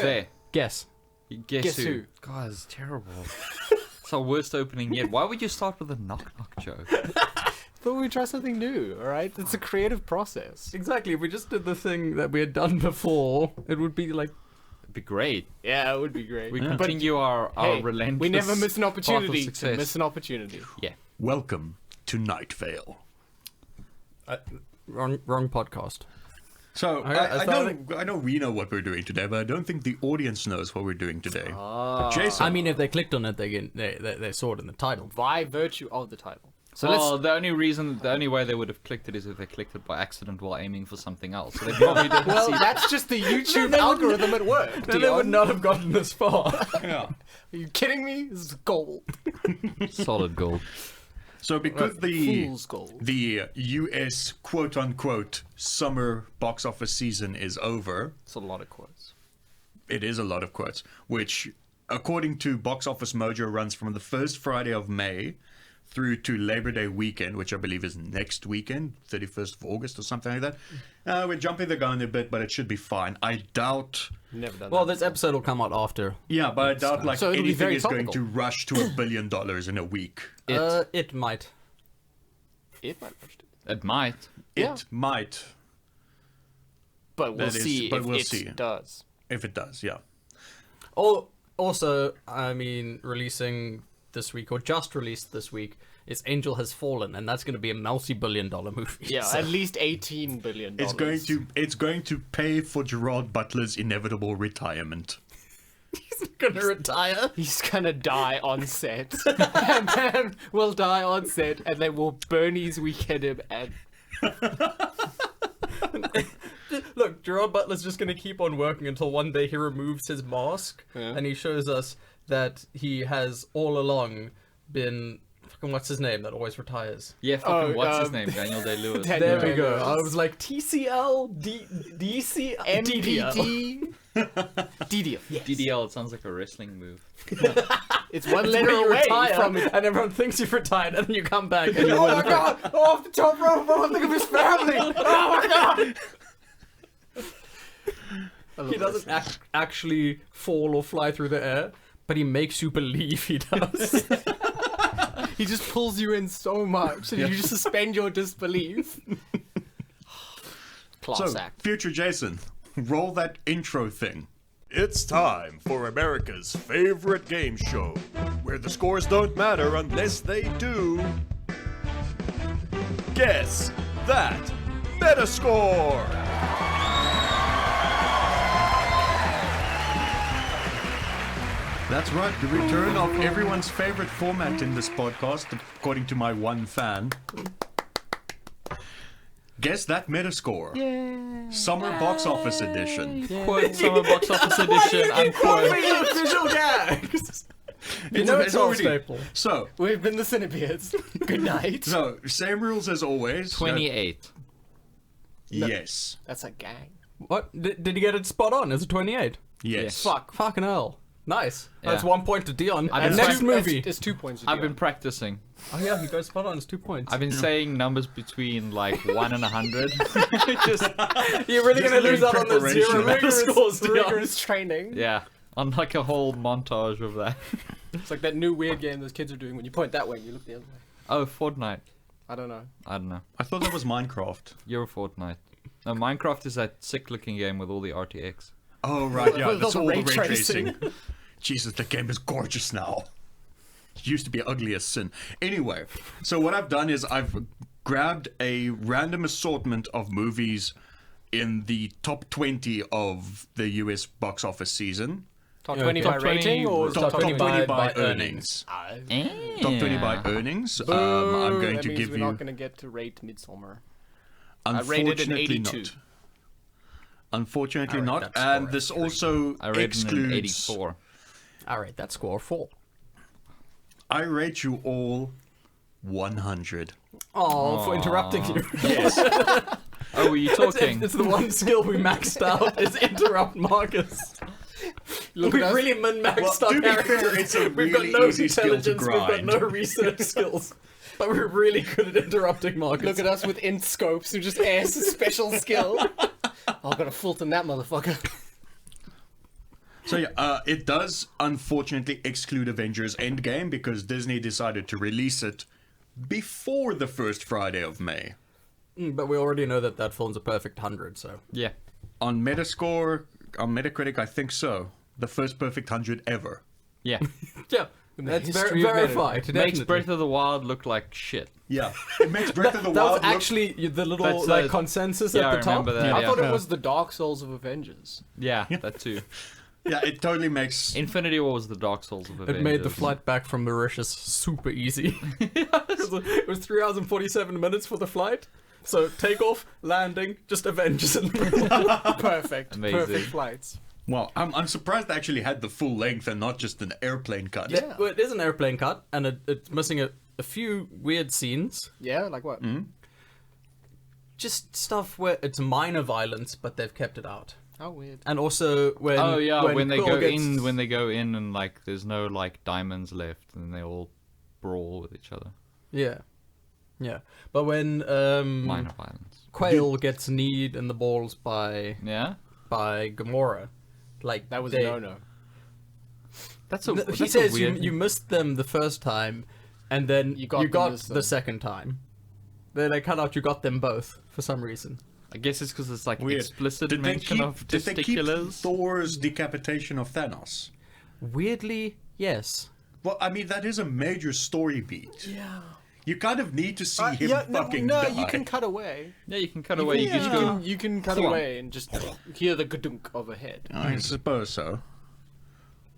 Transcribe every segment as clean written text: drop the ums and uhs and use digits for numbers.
there? Guess. Guess who? God, it's terrible. It's our worst opening yet. Why would you start with a knock-knock joke? Thought we'd try something new, alright? It's a creative process. Exactly. If we just did the thing that we had done before, it would be like... It'd be great. Yeah, it would be great. We continue our relentless we never miss an path of opportunity to success. miss an opportunity. Yeah. Welcome to Night Vale. Wrong podcast. So, I I know we know what we're doing today, but I don't think the audience knows what we're doing today. Jason. I mean, if they clicked on it, they saw it in the title. By virtue of the title. So the only way they would have clicked it is if they clicked it by accident while aiming for something else. So they probably didn't Well, see that's just the YouTube algorithm at work. Then they would not have gotten this far. Yeah. Are you kidding me? This is gold. solid gold. So because the Fool's gold. the US quote-unquote summer box office season is over, It's a lot of quotes. it is a lot of quotes, which according to Box Office Mojo runs from the first Friday of May through to Labor Day weekend, which I believe is next weekend, 31st of August or something like that. We're jumping the gun a bit, but it should be fine. I doubt... Never done Well, that. this episode will come out after. Yeah, but I doubt like So it'll be anything very is going topical. to rush to $1 billion in a week. It might. It might push it. It might. Yeah. It might, But we'll That is- see but if we'll it see. does. if it does, yeah. Oh, also, I mean, releasing this week, or just released this week, is Angel Has Fallen, and that's going to be a multi-billion-dollar movie. Yeah, so- at least $18 billion. It's going to pay for Gerard Butler's inevitable retirement. He's going to retire. He's gonna die on set. And then will die on set, and then we'll Bernie's weekend him and Look, Gerard Butler's just going to keep on working until one day he removes his mask, Yeah. and he shows us that he has all along been... Fucking what's his name that always retires? Yeah, fucking what's his um, name? Daniel Day-Lewis. Daniel There we go. Day-Lewis. I was like, TCL, DCL, MPT DDL. Yes. DDL, it sounds like a wrestling move. It's one It's letter where you away retire, from it. and everyone thinks you've retired, and then you come back and you Oh win. my god! Off the top rope! Oh, think of his family! Oh my god! He doesn't actually fall or fly through the air, but he makes you believe he does. He just pulls you in so much, and you just suspend your disbelief. Class So, act. future Jason, roll that intro thing. It's time for America's favorite game show, where the scores don't matter unless they do. Guess That Metascore! That's right, the return of everyone's favorite format in this podcast, according to my one fan. Guess That Metascore. Summer Box Office Edition. Quote summer box office edition, unquote. Visual gags! You know it's all staple. So, We've been the Cinebeards. Good night. same rules as always. 28. Yes. That's a gang. What? Did you get it spot on? Is it 28? Yes. Fuck. Fucking hell. Nice. That's Yeah. 1 point to Dion. I've And been next movie. It's 2 points. I've been practicing. Oh yeah, he goes spot on. It's 2 points. I've been saying numbers between like 1 and 100. Just, You're really Just gonna lose doing out on the preparation. zero rigorous, scores, Dion. rigorous training. yeah, on like a whole montage of that. It's like that new weird game those kids are doing when you point that way and you look the other way. Oh, Fortnite. I don't know. I don't know. I thought that was Minecraft. You're a Fortnite. No, Minecraft is that sick-looking game with all the RTX. Oh, right, yeah, With that's all all the the ray ray tracing. tracing. Jesus, the game is gorgeous now. It used to be ugly as sin. Anyway, so what I've done is I've grabbed a random assortment of movies in the top 20 of the US box office season. Top Yeah, 20 top by 20 rating or top 20 by earnings. Yeah. Top 20 by earnings. I'm going that to means give we're you... not going to get to rate Midsommar. I rated an Unfortunately 82. not. Unfortunately I rate not. that score And at this 3. also I rated an excludes... 84. Alright, that score 4. I rate you all 100. Oh, for interrupting you. Yes. Oh, were you talking? It's the one skill we maxed out is interrupt Marcus. Look We at us. really min-maxed Well, our to be fair, characters. it's a We've got really no easy skill to intelligence, we've got grind. no research skills. But we're really good at interrupting Marcus. Look at us with int scopes who just airs a special skill. Oh, I've got to Fulton that motherfucker. So yeah, it does unfortunately exclude Avengers Endgame because Disney decided to release it before the first Friday of May. But we already know that film's a perfect 100, so. Yeah. On Metascore, on Metacritic, I think so. The first perfect 100 ever. Yeah. Yeah, the that's history of verified. Makes Definitely. Breath of the Wild look like shit. Yeah, it makes Breath of the That was Wild look... actually the little That's like consensus yeah, at the I top. remember that. I Yeah. thought it was the Dark Souls of Avengers. Yeah, that too. Yeah, it totally makes... Infinity War was the Dark Souls of Avengers. It made the flight back from Mauritius super easy. It was 3 hours and 47 minutes for the flight. So takeoff, landing, just Avengers in the middle. Perfect. Amazing. Perfect flights. Well, I'm surprised they actually had the full length and not just an airplane cut. Yeah. Well, it is an airplane cut, and it's missing a few weird scenes. Yeah, like what? Just stuff where it's minor violence, but they've kept it out. How weird. And also when Oh yeah, when they Quill go gets- in, when they go in, and like there's no like diamonds left, and they all brawl with each other. Yeah, yeah. But when Minor violence. Quail gets kneed in the balls by Yeah, Gamora, like That was they, a no-no. that's a. He that's says a weird... you missed them the first time, and then You got them this the time. second time. They cut out you got them both for some reason. I guess it's because it's like Weird. explicit Did they mention keep, of did they keep testiculars. Thor's decapitation of Thanos? Weirdly, yes. Well, I mean, that is a major story beat. Yeah. You kind of need to see him yeah, fucking no, die. you can cut away. Yeah, you can cut away. You can, can you, go. can, you can cut Come on. away and just hear the gadunk of a head. I suppose so.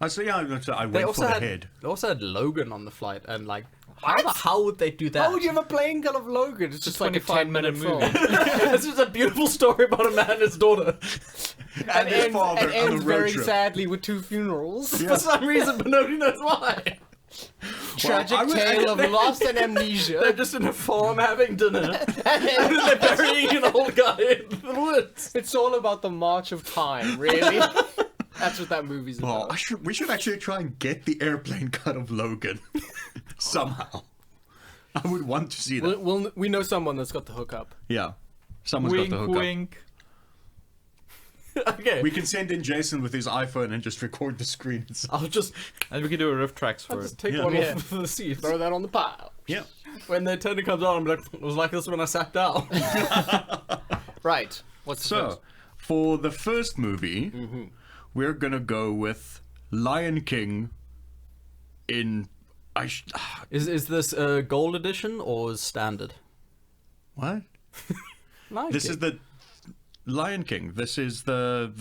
I say, yeah, I They went also for the had head. they also had Logan on the flight, and like how the hell would they do that? How would you have a plane cut of Logan? It's just like a 25-minute 10-minute film. It's just a beautiful story about a man and his daughter. and his ends, father and on a ends road very trip. sadly with 2 funerals. For some reason, but nobody knows why. Tragic I would- tale of loss and They're amnesia. just in a farm having dinner, and then they're burying an old guy in the woods. It's all about the march of time, really. That's what that movie's Oh, about. we should actually try and get the airplane cut of Logan somehow. I would want to see that. We know someone that's got the hookup. Yeah, someone's Wink, got the hookup. wink. Okay, We can send in Jason with his iPhone and just record the screen. I'll just And we can do a riff tracks for it. just take Yeah. one Yeah. off the seat. Throw that on the pile. Yeah. When the attendant comes on, I'm like, it was like this when I sat down. Right. What's the So, first? for the first movie, we're gonna go with Lion King. Is this gold edition or standard? What? Like This is the Lion King. This is the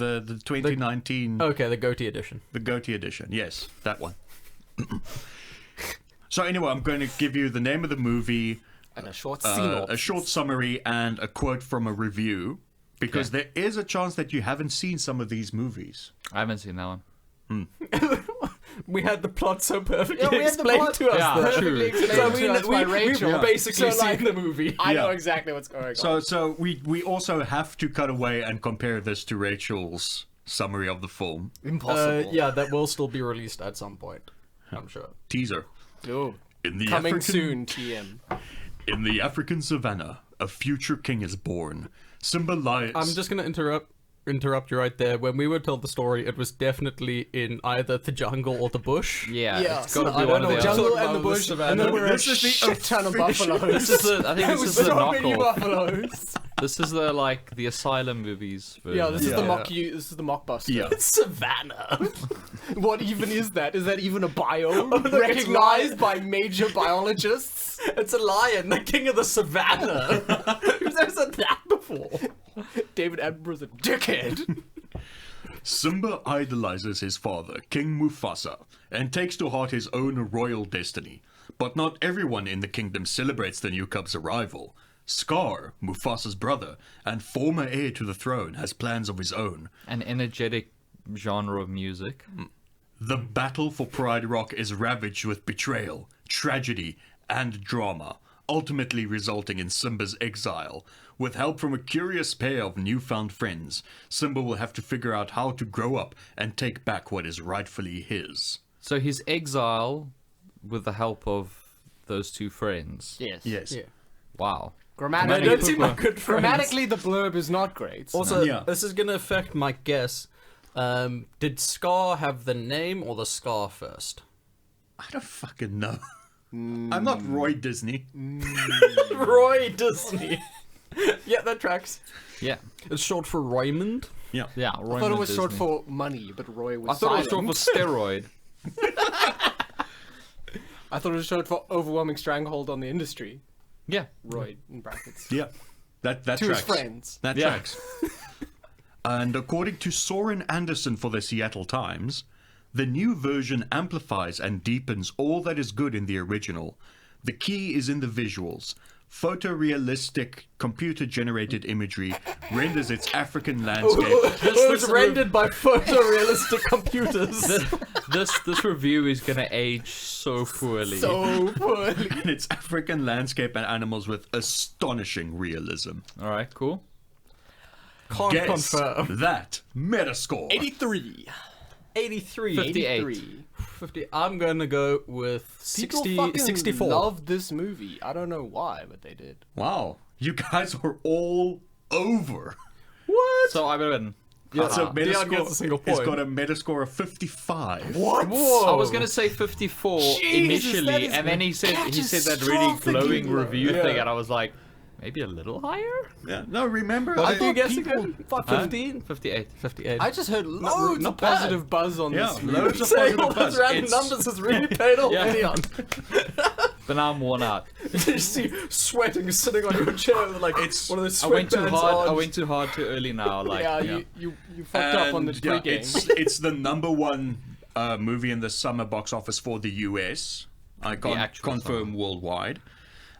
2019 okay, the goatee edition. the goatee edition. Yes, that one. So anyway, I'm going to give you the name of the movie, And a short a synopsis. short summary, and a quote from a review, because there is a chance that you haven't seen some of these movies. I haven't seen that one. We had the plot so perfectly Yeah, we had the explained plot to us. Yeah, there. true. Explained So to us by Rachel. we've basically So, like, seen the movie. I know Yeah. exactly what's going on. So we also have to cut away and compare this to Rachel's summary of the film. Impossible. Yeah, that will still be released at some point. I'm sure. Teaser. Ooh. In the Coming African, soon, TM. In the African savannah, a future king is born. Simba lies. I'm just gonna interrupt you right there. When we were told the story, it was definitely in either the jungle or the bush. Yeah, Yeah, it's got to so I be don't one know of what the you're other. Jungle talking and the about, bush, savannah. and then we're a This is the shit ton of buffaloes. This is the, I think this is the so many knockoff. buffaloes. This is the like the asylum movies. Yeah, this is the Yeah. mock. This is the mockbuster. Yeah. Savannah. What even is that? Is that even a bio look, it's recognized by major biologists? It's a lion, the king of the savannah. Who's ever said that before? David Attenborough's a dickhead. Simba idolizes his father, King Mufasa, and takes to heart his own royal destiny. But not everyone in the kingdom celebrates the new cub's arrival. Scar, Mufasa's brother, and former heir to the throne, has plans of his own. An energetic genre of music. The battle for Pride Rock is ravaged with betrayal, tragedy, and drama, ultimately resulting in Simba's exile. With help from a curious pair of newfound friends, Simba will have to figure out how to grow up and take back what is rightfully his. So his exile, with the help of those two friends. Yes. Yes. Yeah. Wow. They Grammatically, don't seem like good friends. grammatically, the blurb is not great. Also, Yeah. this is gonna affect my guess, Did Scar have the name or the scar first? I don't fucking know. I'm not Roy Disney. Roy Disney. Yeah, that tracks. Yeah. It's short for Raymond. Yeah. Yeah. I thought it was short for money, but Roy was I thought it was short silent. for steroid. I thought it was short for overwhelming stranglehold on the industry. Yeah. Roy in brackets. Yeah. That To tracks. his friends. That Yeah. tracks. And according to Soren Anderson for the Seattle Times, the new version amplifies and deepens all that is good in the original. The key is in the visuals. Photorealistic computer-generated imagery renders its African landscape. It was rendered by photorealistic computers. This review is gonna age so poorly. So poorly. and its African landscape and animals with astonishing realism. All right. Cool. Can't Guess confirm. that Metascore. 83. 83. 58. 83. 50. I'm gonna go with People 60, fucking 64. loved this movie. I don't know why, but they did. Wow, you guys were all over. What? So I win. It's a Dion gets a single It's point. got a Metascore of 55. What? I was gonna say 54 Jesus, that initially, is and then he said that really catastrophically glowing low. review Yeah. thing, and I was like, maybe a little higher. Yeah, no, remember? What did you thought guess people- again? 15? 58. 58. I just heard loads not of bad. positive buzz on Yeah, this movie. loads of Saying all positive those buzz. random It's- numbers has really paid off. Yeah. Dion. But now I'm worn out. You see sweating, sitting on your chair with like It's- one of those I went too sweatbands hard. I on. went too hard too early now. Like, Yeah, you fucked up on the And, yeah, pregame. it's the number one movie in the summer box office for the US. I can't actual confirm worldwide.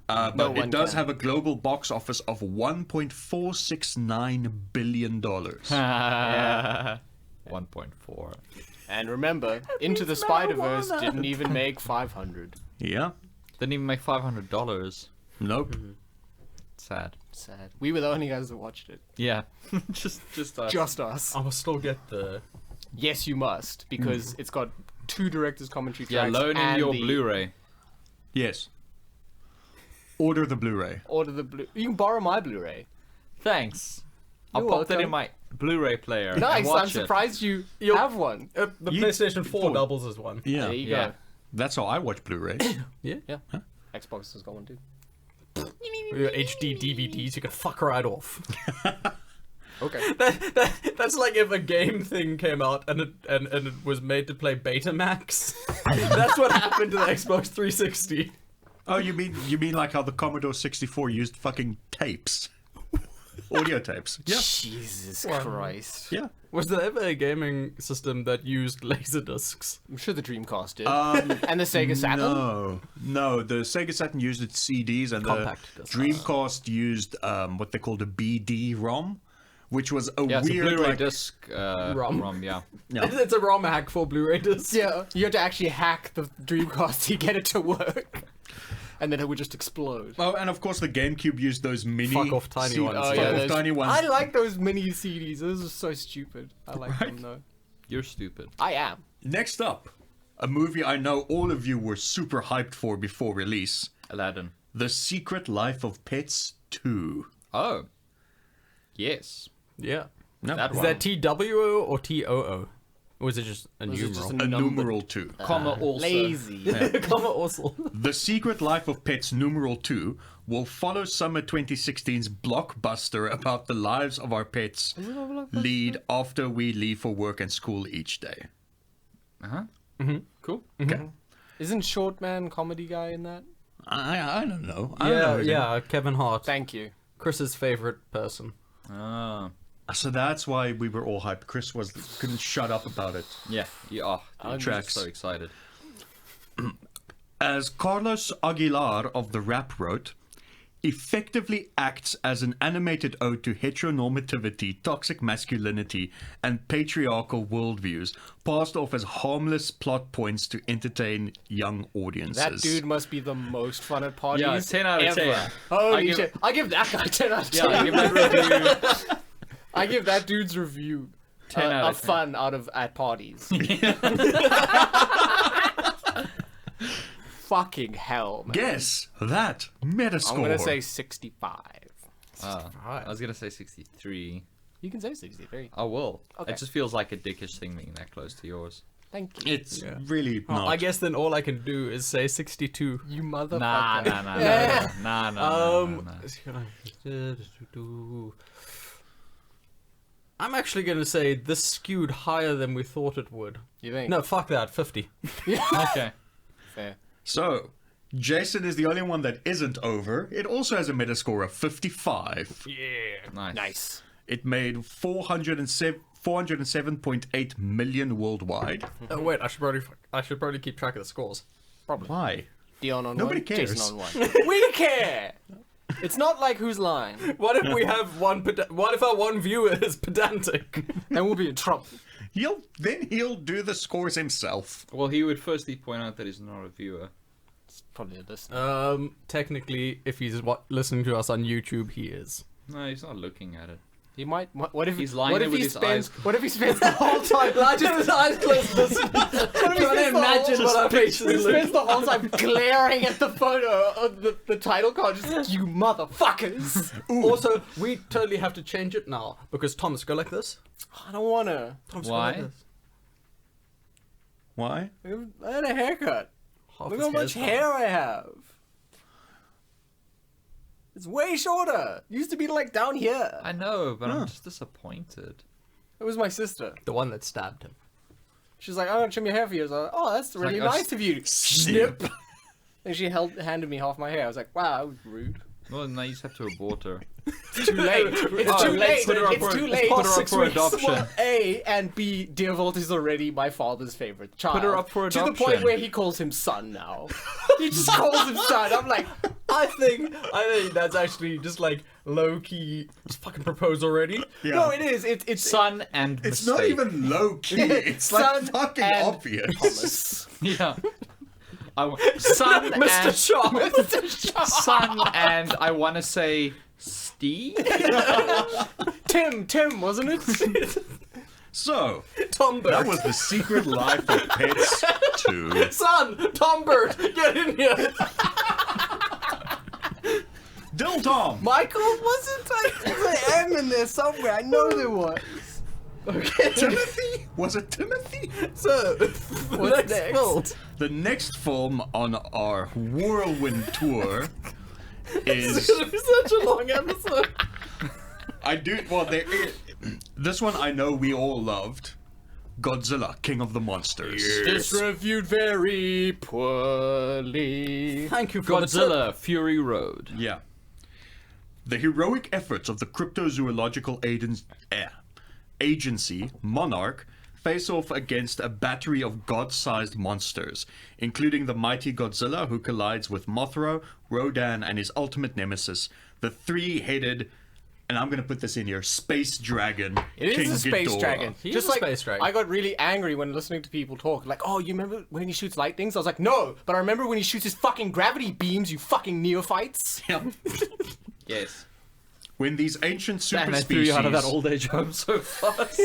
But No it one does can. have a global box office of $1.469 billion. 1.4. And remember, Into the means Spider-Verse marijuana. didn't even make 500. Yeah? Didn't even make $500. Nope. Sad. Sad. We were the only guys that watched it. Yeah. just us. Just us. I will still get the. Yes, you must, because it's got 2 director's commentary Yeah, tracks. loan in and your the Blu-ray. Yes. Order the Blu-ray. Order the Blu. You can borrow my Blu-ray. Thanks. I'll You're pop that in welcome. my Blu-ray player. and Nice. I'm watch it. surprised you have one. The You- PlayStation 4 Oh. doubles as one. Yeah. There you Yeah. go. That's how I watch Blu-ray. Yeah. Yeah. Xbox has got one too. Your HD DVDs, you can fuck right off. Okay. That's like if a game thing came out and it was made to play Betamax. That's what happened to the Xbox 360. Oh, you mean like how the Commodore 64 used fucking tapes? Audio tapes. Yeah. Jesus Wow. Christ. Yeah. Was there ever a gaming system that used laser discs? I'm sure the Dreamcast did. And the Sega Saturn. No, the Sega Saturn used its CDs, and Compact the discs. Dreamcast used what they called a BD-ROM, which was a Yeah, it's a weird Blu-ray like, disc ROM. yeah. Yeah. It's a ROM hack for Blu-ray discs. Yeah, you had to actually hack the Dreamcast to get it to work. And then it would just explode. Oh, and of course the GameCube used those mini Fuck off tiny ones. Oh, fuck yeah, off those- tiny ones. I like those mini CDs. Those are so stupid. I like them though. You're stupid. I am. Next up, a movie I know all of you were super hyped for before release: Aladdin. The Secret Life of Pets 2. Oh. Yes. Yeah. No, That Is one. that TWO or TOO? Or is it just a Was it numeral? just a numbered? numeral 2. Comma also. Lazy. Comma also. The Secret Life of Pets numeral 2 will follow summer 2016's blockbuster about the lives of our pets lead after we leave for work and school each day. Uh-huh. Cool. Okay. Isn't Short Man comedy guy in that? I don't know. I don't know Yeah, his name. yeah, Kevin Hart. Thank you. Chris's favorite person. Ah. So that's why we were all hyped. Chris couldn't shut up about it. Yeah. Oh, I'm Tracks. so excited. As Carlos Aguilar of The Rap wrote, effectively acts as an animated ode to heteronormativity, toxic masculinity, and patriarchal worldviews, passed off as harmless plot points to entertain young audiences. That dude must be the most fun at parties. Yeah, 10 out of ever. 10. Holy I give- shit. I give that guy 10 out of 10. Yeah, give that review. I give that dude's review 10 out a of 10. fun out of at parties. Fucking hell, man. Guess that Metascore. I'm gonna say 65. I was gonna say 63. You can say 63. I will. Okay. It just feels like a dickish thing being that close to yours. Thank you. It's really Well, not. I guess then all I can do is say 62. You motherfucker. Nah. I'm actually going to say this skewed higher than we thought it would. You think? No, fuck that, 50. Okay. Fair. So, Jason is the only one that isn't over. It also has a Metascore of 55. Nice. Nice. It made 407.8 million worldwide. Oh, wait, I should probably keep track of the scores. Why? Dion on Nobody one, cares. Jason on one. We care! It's not like who's lying. What if we have what if our one viewer is pedantic? And we'll be in trouble. He'll do the scores himself. Well, he would firstly point out that he's not a viewer. It's probably a listener. Technically, if he's listening to us on YouTube, he is. No, he's not looking at it. He might. What if He's lying what there if with he his spends? eyes- What if he spends the whole time just his eyes closed? Listening? What if he Trying to spends imagine the what whole, our faces he look spends the whole time glaring at the photo of the title card? Just you motherfuckers! Also, we totally have to change it now because Thomas, go like this. I don't wanna. Thomas, Why? Go like this. Why? I had a haircut. Half Look his how much hair's hair I have. It's way shorter. Used to be like down here. I know, but Huh. I'm just disappointed. It was my sister. the one that stabbed him. She's like, I'm gonna trim your hair for you. I was like, oh, that's really like, nice of you. Snip. And she handed me half my hair. I was like, wow, that was rude. Well, now you just have to abort her. It's too late. It's Oh, too late. put her up It's for- too late. put her up 6 for weeks. adoption. Well, A, and B, Deervolt is already my father's favorite child. Put her up for To the point adoption. where he calls him son now. He just calls him son. I'm like, I think that's actually just like low key. Just fucking propose already. Yeah. no, it is. It's Son and It's mistake. not even low key. It's like Son fucking and obvious. Thomas. Yeah. Son Mr. and Sharp. son and I want to say Steve. Tim, wasn't it? So, Tom that Bird. was The Secret Life of Pets 2. Son, Tom Bird, get in here. Dill Tom! Michael wasn't. I am in there somewhere. I know there was. Okay. Timothy? Was it Timothy? So, What's next? film. The next film on our whirlwind tour is... It's gonna be such a long episode. This one I know we all loved. Godzilla, King of the Monsters. This reviewed very poorly. Thank you for the tip. Godzilla, Fury Road. Yeah. The heroic efforts of the cryptozoological agency, Monarch, face off against a battery of god-sized monsters, including the mighty Godzilla who collides with Mothra, Rodan, and his ultimate nemesis, the three-headed, and I'm going to put this in here, space dragon, It King is a space Ghidorah. dragon. He is Just a like space dragon. I got really angry when listening to people talk. Like, oh, you remember when he shoots lightnings? I was like, no, but I remember when he shoots his fucking gravity beams. You fucking neophytes. Yep. Yes. When these ancient super And I threw species... you out of that old age home so fast.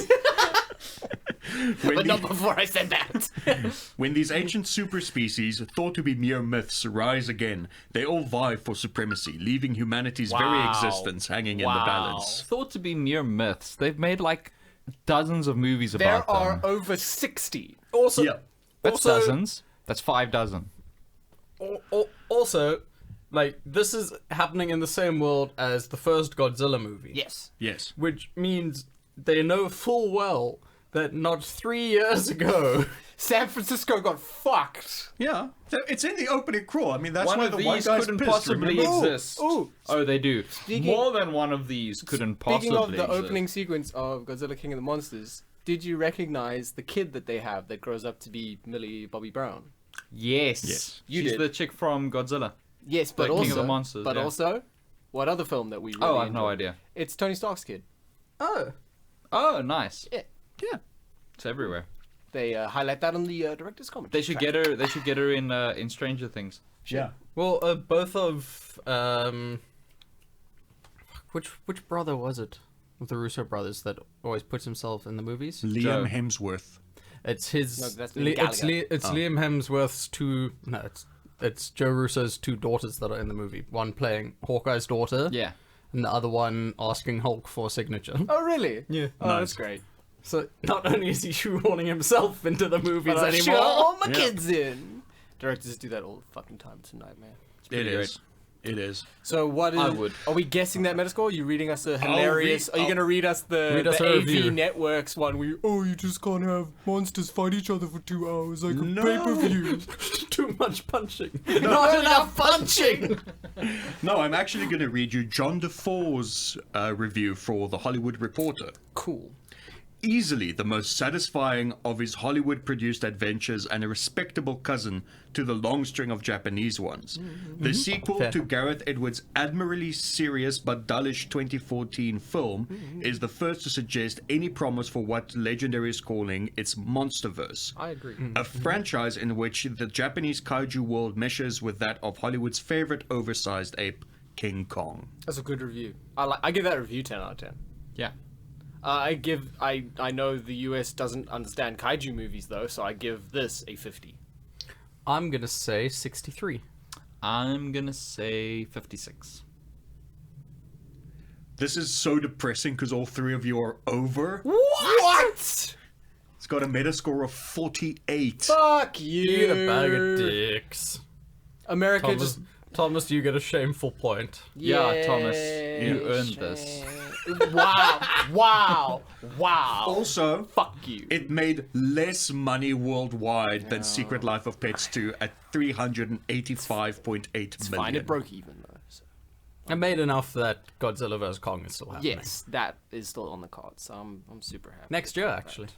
when But the- not before I said that. When these ancient super species, thought to be mere myths, rise again, they all vie for supremacy, leaving humanity's very Wow. existence hanging in the Wow. balance. Thought to be mere myths. They've made like dozens of movies There about are them. over 60. Also, Yeah. That's also, dozens. That's 5 dozen. Also, like, this is happening in the same world as the first Godzilla movie. Yes. Yes. Which means they know full well that not 3 years ago. San Francisco got fucked. Yeah. It's in the opening crawl. I mean, that's One why of the white these guy's couldn't pissed, possibly remember? exist. Ooh. Oh, they do. Speaking- More than one of these couldn't possibly Speaking of the exist. opening sequence of Godzilla King of the Monsters, did you recognize the kid that they have that grows up to be Millie Bobby Brown? Yes. Yes. You She's did. the chick from Godzilla. Yes, but King also, of the Monsters, but yeah. also, what other film that we really Oh, I have no enjoyed? idea. It's Tony Stark's kid. Oh. Oh, nice. Yeah. Yeah. It's everywhere. They highlight that on the director's comment. They should get her. They should get her in Stranger Things. Yeah. Well, both of which brother was it of the Russo brothers that always puts himself in the movies? Liam Joe. Hemsworth. It's his. No, that's Li- Liam it's Gallagher. Li- it's Liam Hemsworth's two. No, it's Joe Russo's two daughters that are in the movie. One playing Hawkeye's daughter. Yeah. and the other one asking Hulk for a signature. Oh, really? Yeah. Oh, Nice. that's great. So not only is he shoehorning himself into the movies But I'm anymore, sure all my Yeah. kids in. Directors do that all the fucking time. It's a nightmare. It is. It is. So what is? I would. Are we guessing that Metascore? Are you reading us a hilarious? Are you I'll- going to read us the Read us a AV review. Networks one? Where you just can't have monsters fight each other for 2 hours like a No. pay-per-view. too much punching. Not enough punching. No, I'm actually going to read you John DeFore's review for The Hollywood Reporter. Cool. Easily the most satisfying of his Hollywood-produced adventures and a respectable cousin to the long string of Japanese ones. The sequel Fair. to Gareth Edwards' admirably serious but dullish 2014 film is the first to suggest any promise for what Legendary is calling its Monsterverse. I agree. A franchise in which the Japanese kaiju world meshes with that of Hollywood's favorite oversized ape, King Kong. That's a good review. I give that review 10 out of 10. Yeah. I know the US doesn't understand kaiju movies though, so I give this a 50. I'm gonna say 63. I'm gonna say 56. This is so depressing because all three of you are over. What? It's got a Metascore of 48. Fuck you. You get a bag of dicks. America Thomas, Thomas, you get a shameful point. Yeah, Thomas, you earned this. Wow. Also, Fuck you. it made less money worldwide than Secret Life of Pets 2 at 385.8 It's million. fine, it broke even though. So. I made enough that Godzilla vs Kong is still happening. Yes, that is still on the cards. So I'm super happy. Next year, actually.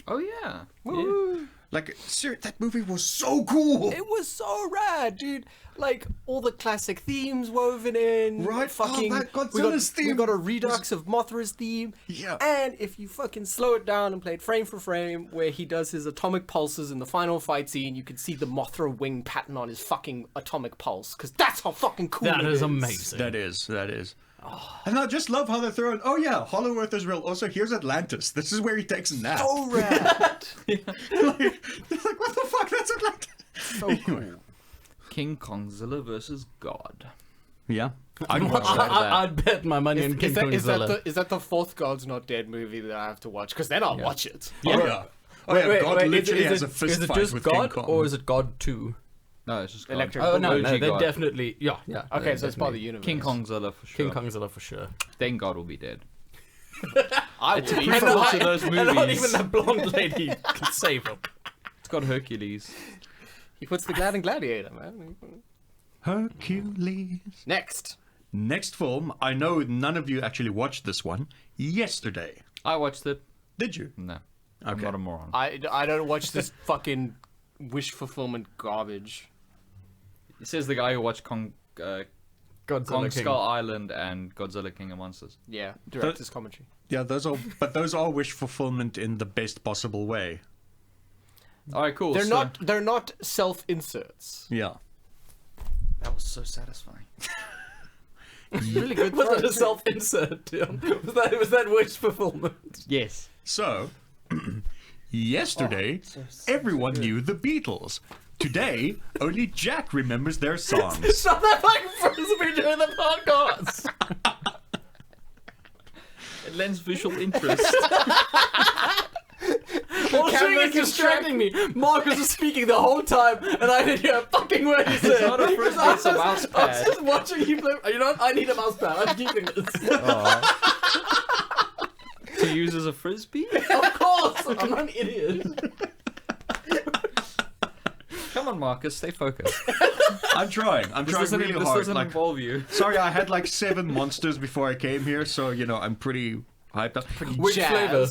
Oh yeah. Woo. Like, that movie was so cool. It was so rad, dude. Like all the classic themes woven in. Right? Fucking. Oh, man, we got, Godzilla's we theme got a redux of Mothra's theme. Yeah. And if you fucking slow it down and play it frame for frame, where he does his atomic pulses in the final fight scene, you can see the Mothra wing pattern on his fucking atomic pulse. Because that's how fucking cool That it is amazing. That is. And I just love how they're throwing, oh yeah, Hollow Earth is real. Also, here's Atlantis. This is where he takes a nap. So rad. like, what the fuck? That's Atlantis. So cool. King Kongzilla versus God. Yeah. I'd watch that. I'd bet my money on King Is that Kongzilla. is that the fourth God's Not Dead movie that I have to watch? Because then I'll watch it. Oh yeah. Oh yeah, God literally has a is fist it fight just with God, King Kong. or is it God 2? No, it's just God. Electric Oh, no, OG they're God. definitely... Yeah. Okay, so it's part of the universe. King Kongzilla for sure. King Kongzilla for sure. Then God will be dead. I To be would. fair to those And not movies, even that blonde lady can save him. it's got Hercules. He puts the Glad and Gladiator, man. Hercules. Next. Next film, I know none of you actually watched this one. Yesterday. I watched it. Did you? No. I'm not a moron. I don't watch this fucking wish fulfillment garbage. It says the guy who watched Kong Godzilla Kong King. Skull Island and Godzilla King of Monsters. Yeah, director's commentary. Yeah, those are wish fulfillment in the best possible way. Alright, cool. They're not self inserts. Yeah. That was so satisfying. Really good. Was that a self-insert, Tim? Was that wish fulfillment? Yes. So, yesterday, everyone knew the Beatles. Today, only Jack remembers their songs. Shut that fucking frisbee during the podcast! It lends visual interest. Whole thing is distracting me. Markus was speaking the whole time, and I didn't hear a fucking word he said. not a frisbee, it's a mouse I was pad. just watching you play. You know what? I need a mouse pad. I'm keeping this. To use as a frisbee? Of course! I'm not an idiot. Come on, Marcus, stay focused. I'm trying really this hard. doesn't Like, involve you. sorry, I had like 7 monsters before I came here, so I'm pretty hyped up. Which flavor?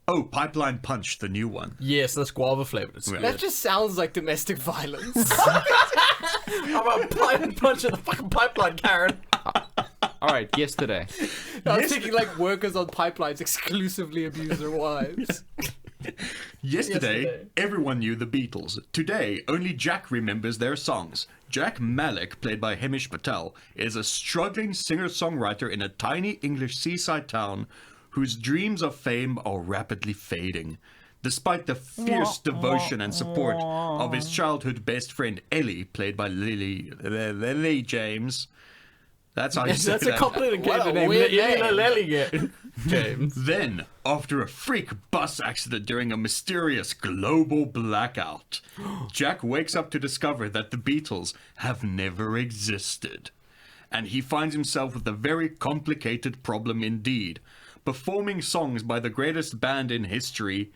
Oh, Pipeline Punch, the new one. Yes, that's guava flavored. It's Yeah. good. That just sounds like domestic violence. I'm a pipe punch in the fucking pipeline, Karen. Alright, yesterday. I was thinking like workers on pipelines exclusively abuse their wives. Yesterday, everyone knew the Beatles. Today, only Jack remembers their songs. Jack Malik, played by Hemish Patel, is a struggling singer-songwriter in a tiny English seaside town whose dreams of fame are rapidly fading. Despite the fierce devotion and support of his childhood best friend Ellie, played by Lily James, That's how you say That's that. a complicated What a name. weird name. Lellige. James. Then, after a freak bus accident during a mysterious global blackout, Jack wakes up to discover that the Beatles have never existed. And he finds himself with a very complicated problem indeed. Performing songs by the greatest band in history,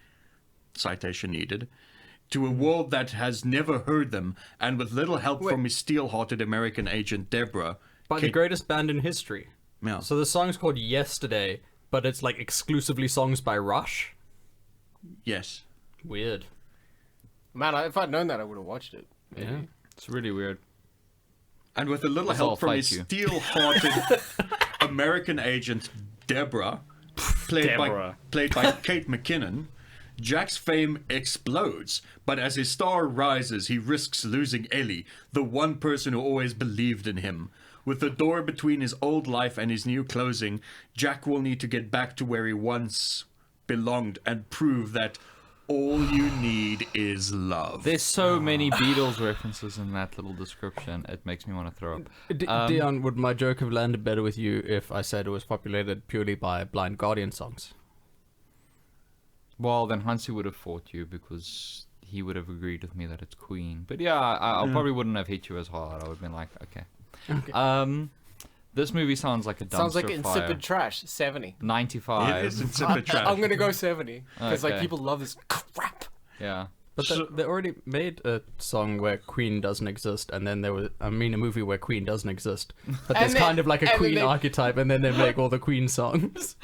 citation needed, to a world that has never heard them, and with little help from his steel-hearted American agent Deborah. By the greatest band in history. Yeah. So the song's called Yesterday, but it's like exclusively songs by Rush. Yes. Weird. Man, if I'd known that, I would have watched it. Yeah. It's really weird. And with a little I'll help from fight his you. steel-hearted American agent Deborah, played by Kate McKinnon, Jack's fame explodes, but as his star rises, he risks losing Ellie, the one person who always believed in him. With the door between his old life and his new closing, Jack will need to get back to where he once belonged and prove that all you need is love. There's so many Beatles references in that little description. It makes me want to throw up. Dion, would my joke have landed better with you if I said it was populated purely by Blind Guardian songs? Well, then Hansi would have fought you because he would have agreed with me that it's Queen. But yeah, I probably wouldn't have hit you as hard. I would have been like, okay. This movie sounds like a dumpster Sounds like fire. insipid trash. 70. 95. It is insipid trash. I'm gonna go 70 because like Okay. people love this crap. Yeah. But they already made a song where Queen doesn't exist, and then there was, a movie where Queen doesn't exist. But there's then- kind of like a and then Queen they- archetype, and then they make all the Queen songs.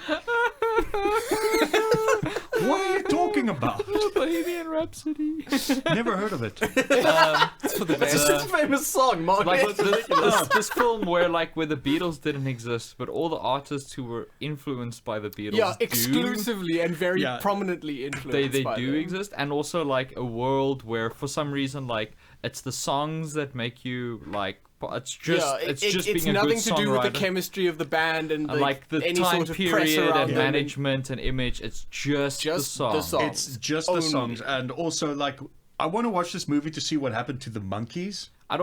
What are you talking about? Bohemian Rhapsody. Never heard of it. It's for the It's just a famous song, Mark. Like this film where the Beatles didn't exist, but all the artists who were influenced by the Beatles Yeah, do. exclusively and very Yeah. prominently influenced. They by do them. exist, and also like a world where for some reason like it's the songs that make you like it's just Yeah, it's just being a nothing good to do with the songwriter. chemistry of the band and Like the any time sort of press period around and them management and image, it's just the song. the song. It's just the Only. songs, and also like I want to watch this movie to see what happened to the Monkees. I'd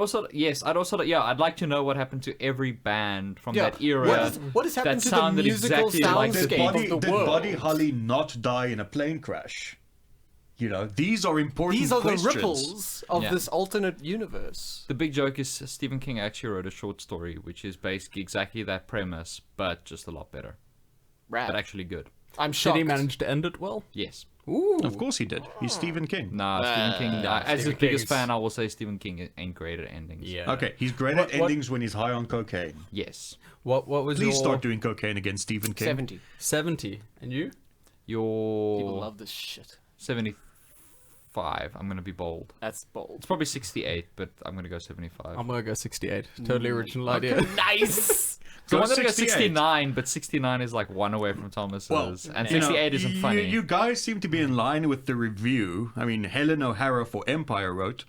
like to know what happened to every band from Yeah, that era. what has happened that to the sounded musical exactly like the soundscape Beatles. of the Did world? Buddy Holly not die in a plane crash? You know, these are important These are the questions. ripples of Yeah. this alternate universe. The big joke is Stephen King actually wrote a short story which is basically exactly that premise, but just a lot better. Rad. But actually good. I'm Did shocked. he manage to end it well? Yes. Ooh. Of course he did. He's Stephen King. Nah, Stephen King. As Stephen his King biggest is- fan, I will say Stephen King ain't great at endings. Yeah. Okay, he's great at What- endings when he's high on cocaine. Yes. What was Please your start doing cocaine against Stephen King. 70. 70? And you? Your People love this shit. 75. I'm gonna be bold. That's bold. It's probably 68, but I'm gonna go 75. I'm gonna go 68. Totally original idea. Nice. So Go I'm gonna go 68. 69, but 69 is like one away from Thomas's, Well, and you know, 68 isn't funny. You guys seem to be in line with the review. I mean, Helen O'Hara for Empire wrote,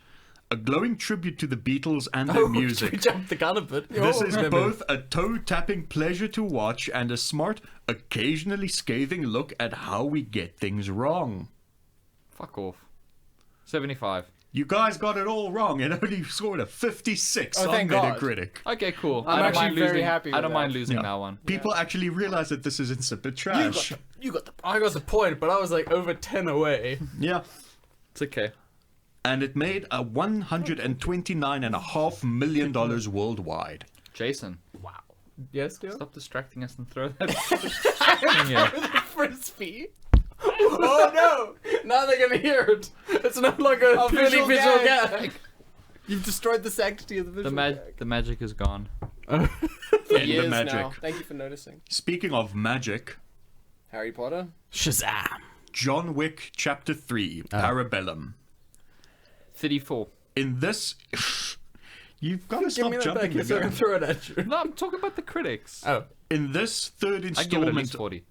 a glowing tribute to the Beatles and their We music. jumped the gun a bit. This is Oh, both a toe-tapping pleasure to watch and a smart, occasionally scathing look at how we get things wrong. Fuck off. 75. You guys got it all wrong. It only scored a 56 Oh, on thank God. Metacritic. Okay, cool. I'm I don't actually mind very losing, happy I with don't mind that. losing Yeah. that one. People actually realize that this is insipid trash. You got the. I got the point, but I was like over 10 away. Yeah. It's okay. And it made a $129.5 million worldwide. Jason, Yes, dear? stop distracting us and throw that thing here. Frisbee. Oh no! Now they're gonna hear it. It's no longer a purely visual visual gag. gag. You've destroyed the sanctity of the visual gag. The magic is gone. In Years the magic. now. Thank you for noticing. Speaking of magic, Harry Potter. Shazam! John Wick Chapter 3, Parabellum. 34. In this... You've got to Give stop me that jumping back the so I can gun. throw it at you. No, I'm talking about the critics. Oh. In this third I give it at least installment 40.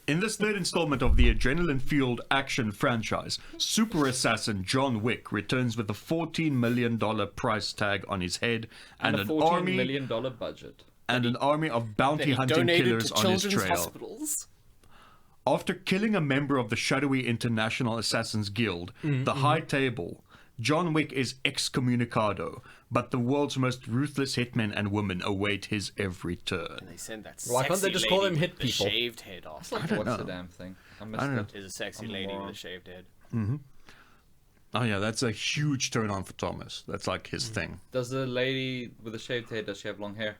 In this third installment of the adrenaline-fueled action franchise, super assassin John Wick returns with a $14 million price tag on his head and And a an $14 army million budget. and an army of That bounty he hunting donated killers to on his children's trail. hospitals. After killing a member of the shadowy International Assassins Guild, the High Table, John Wick is excommunicado, but the world's most ruthless hitmen and women await his every turn. They send that Why can't they sexy just call lady them hit with the people? shaved head off. What's know. the damn thing? I missed don't know. it. Is a sexy I'm a lady with moron. a shaved head. Oh yeah, that's a huge turn on for Thomas. That's like his thing. Does the lady with the shaved head, does she have long hair?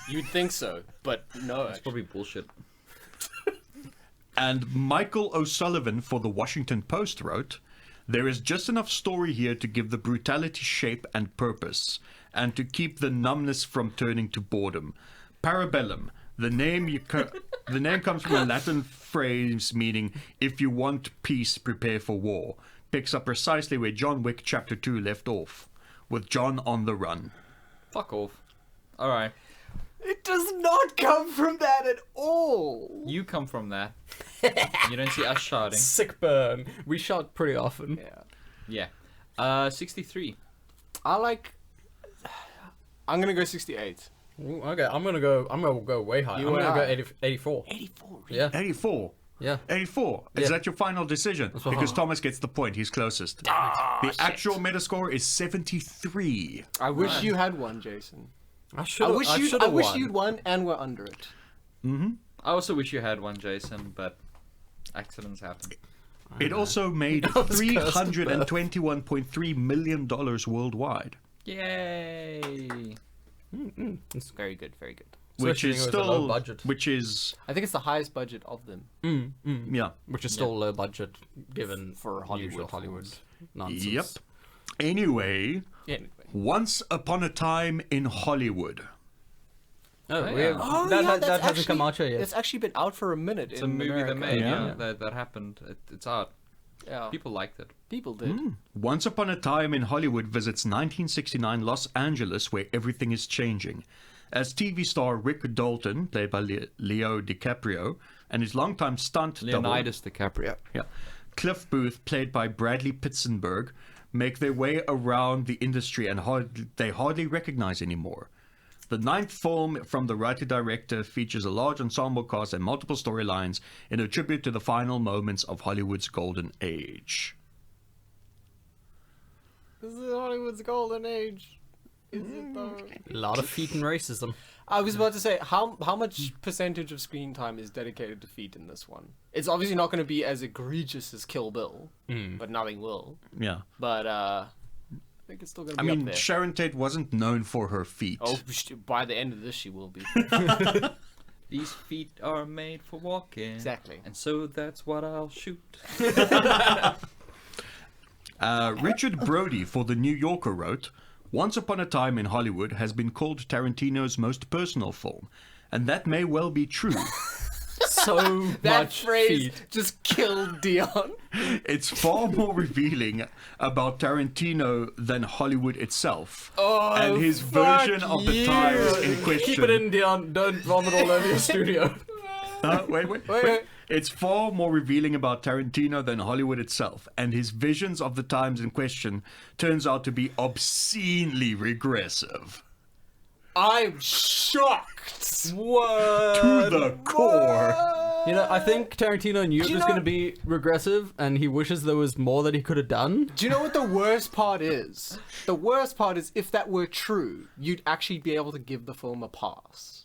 You'd think so, but no. It's probably bullshit. And Michael O'Sullivan for the Washington Post wrote, "There is just enough story here to give the brutality shape and purpose, and to keep the numbness from turning to boredom. Parabellum, the name comes from a Latin phrase meaning, if you want peace, prepare for war. Picks up precisely where John Wick Chapter 2 left off, with John on the run." Fuck off. Alright. It does not come from that at all. You come from that. You don't see us shouting. Sick burn. We shout pretty often. Yeah. Yeah. 63. I'm gonna go 68. Ooh, okay, I'm gonna go way high. You I'm went gonna go high. 84. 84. Yeah. 84. Yeah. 84. Is Yeah. that your final decision? what- Because Thomas gets the point. He's closest. The actual Metascore is 73. I wish you had one, Jason. I I wish you'd won and were under it. I also wish you had one, Jason, but accidents happen. It also made $321.3 million worldwide, Yay! It's very good, very good. which Especially is when it was a low still, budget. which is, I think it's the highest budget of them. yeah. Which is still low budget given For Hollywood usual Hollywood films. nonsense. Yep. Anyway, Anyway. Once Upon a Time in Hollywood. Oh, Oh, we yeah. have, that hasn't come out yet. It's actually been out for a minute. It's a in movie they America. made, Yeah. that happened. It's out. Yeah. People liked it. People did. Once Upon a Time in Hollywood visits 1969 Los Angeles, where everything is changing. As TV star Rick Dalton, played by Leo DiCaprio, and his longtime stunt double, Leonidas DiCaprio. yeah, Cliff Booth, played by Bradley Pitsenberg, make their way around the industry and they hardly recognize anymore. The ninth film from the writer-director features a large ensemble cast and multiple storylines in a tribute to the final moments of Hollywood's golden age. This is Hollywood's golden age. Is it though? A lot of feet and racism. I was about to say, how much percentage of screen time is dedicated to feet in this one? It's obviously not going to be as egregious as Kill Bill, but nothing will. Yeah. But I think it's still going to I be mean, up there. Sharon Tate wasn't known for her feet. Oh, by the end of this, she will be. These feet are made for walking. Exactly. And so that's what I'll shoot. Richard Brody for The New Yorker wrote, "Once Upon a Time in Hollywood has been called Tarantino's most personal film, and that may well be true. So That much phrase feet. just killed Dion. It's far more revealing about Tarantino than Hollywood itself, Oh, and his fuck version of the you. times in question." Keep it in, Dion. Don't vomit all over your studio. Wait. It's far more revealing about Tarantino than Hollywood itself, and his visions of the times in question turns out to be obscenely regressive. I'm shocked. What? To the core. You know, I think Tarantino knew it you was know- going to be regressive, and he wishes there was more that he could have done. Do you know what the worst part is? The worst part is if that were true, you'd actually be able to give the film a pass.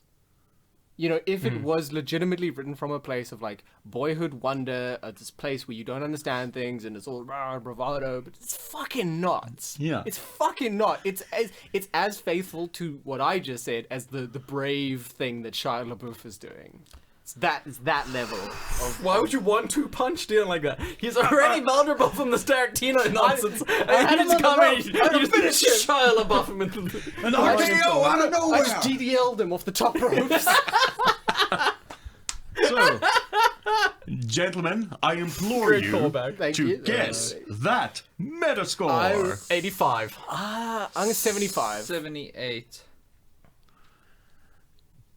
You know, if it was legitimately written from a place of like boyhood wonder, this place where you don't understand things and it's all bravado, but it's fucking not. Yeah. It's fucking not. It's as faithful to what I just said as the brave thing that Shia LaBeouf is doing. It's that level of. Why would you want to punch Dion like that? He's already vulnerable from the Tarantino nonsense. And had you him just on the come in, rope. you I had to finish just Shia LaBeouf him into the... And I just- out of I just DDL'd him off the top ropes. So, gentlemen, I implore Great you callback. Thank to you. guess that Metascore. 85. I'm 75. 78.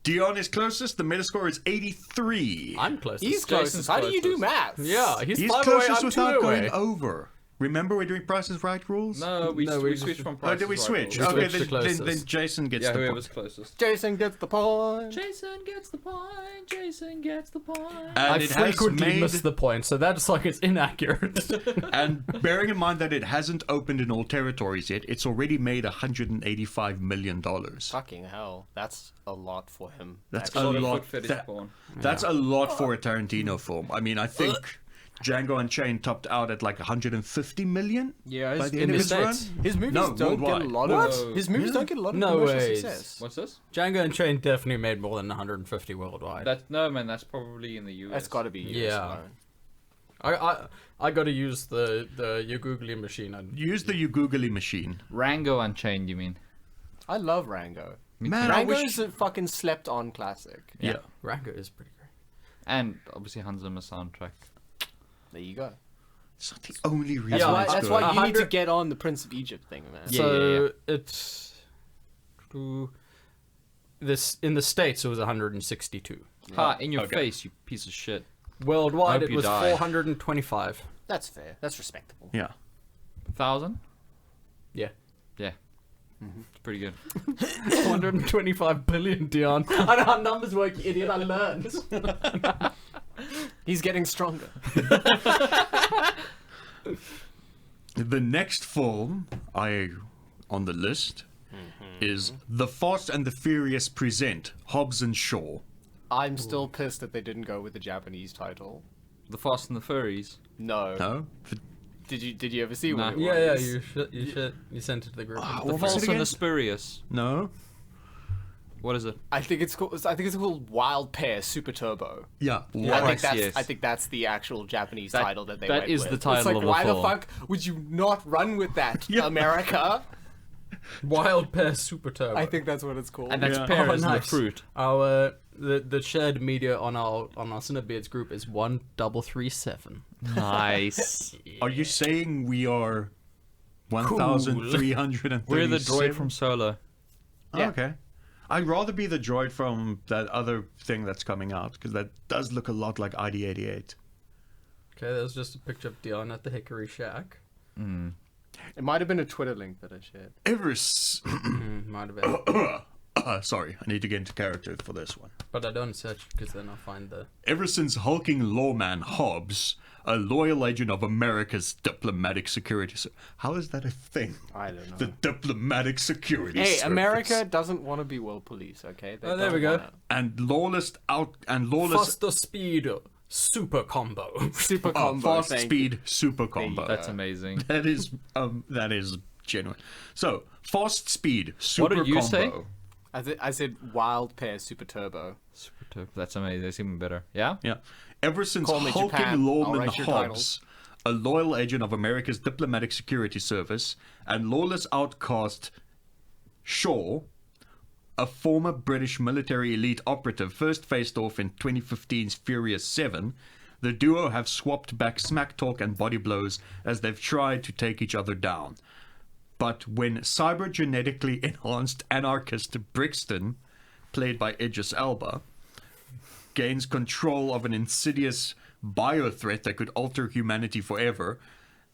Dion is closest. The Metascore is 83. I'm closest. He's Jason's closest. How do you do closest. math? Yeah, he's He's 5 away, closest I'm 2 without away. going over. Remember we're doing Price is Right rules? No, we switched from Oh, Price did we is Right switch? rules. switched Okay, to closest. then Jason gets Yeah, the whoever's point. closest. Jason gets the point. Jason gets the point. Jason gets the point. And I it has frequently miss made, the point, so that's like it's inaccurate. and bearing in mind that it hasn't opened in all territories yet, it's already made $185 million. Fucking hell, that's a lot for him. That's A a lot of lot. foot fetish porn. That's a lot for a Tarantino film. I mean, I think Django Unchained topped out at like 150 million. Yeah, by the in end of the his run. States. his movies No, don't get a worldwide. lot What? of his movies don't get a lot of No commercial ways. success. What's this? Django Unchained definitely made more than 150 worldwide. No, man. That's probably in the US. That's got to be US Yeah. alone. I got to use the your googly machine. Use the You Googly machine. Rango Unchained. You mean? I love Rango. Man, I Rango wish. is a fucking slept-on classic. Yeah. Rango is pretty great. And obviously Hans Zimmer soundtrack. There you go. It's not the only reason. That's Yeah, why. it's That's good. why you need to 100 get on the Prince of Egypt thing, man. Yeah, So it's this in the States it was 162. Ha! In your Okay. face, you piece of shit. Worldwide Hope it you was die. 425. That's fair. That's respectable. Yeah. 1,000. Yeah. Yeah. It's pretty good. 425 billion, Dion. I know how numbers work, you idiot. I learned. He's getting stronger. The next film on the list is The Fast and the Furious present Hobbs and Shaw. I'm still pissed that they didn't go with the Japanese title. The Fast and the Furries. No. No? Did you ever see Nah. what it Yeah, was? you sent it to the group. Ah, The what was it False and again? the Spurious. No? What is it? I think it's called Wild Pear Super Turbo. Yeah. Yes. I think that's the actual Japanese That- title that they that went is with. the title it's like, of the why film. the fuck would you not run with that, Yeah. America? Wild Pear Super Turbo. I think that's what it's called. And that's Yeah. pear Oh, as nice. the fruit. Our the shared media on our CineBeards group is 1337. Nice. Are you saying we are 1,337? We're the droid from Solo. Oh, Yeah. okay. I'd rather be the droid from that other thing that's coming out, because that does look a lot like ID88. Okay, that was just a picture of Dion at the Hickory Shack. It might have been a Twitter link that I shared. Might have been. Sorry, I need to get into character for this one. But I don't search because then I'll find the... Ever since hulking lawman Hobbs, a loyal agent of America's diplomatic security... How is that a thing? I don't know. The diplomatic security Hey, service. America doesn't want to be world police, okay? They Oh, there don't we go. wanna. And lawless... Faster speed super combo. Super Oh, combo. fast thank speed you. super combo. That's amazing. That is genuine. So, fast speed super What did you combo. say? I said Wild Pear Super Turbo. Super dope. That's amazing. That's even better. Yeah? Yeah. Ever since Call me hulking Japan. I'll lawman write your Hobbs, a loyal agent of America's diplomatic security service, and lawless outcast Shaw, a former British military elite operative, first faced off in 2015's Furious 7, the duo have swapped back smack talk and body blows as they've tried to take each other down. But when cybergenetically enhanced anarchist Brixton, played by Idris Elba, gains control of an insidious bio-threat that could alter humanity forever,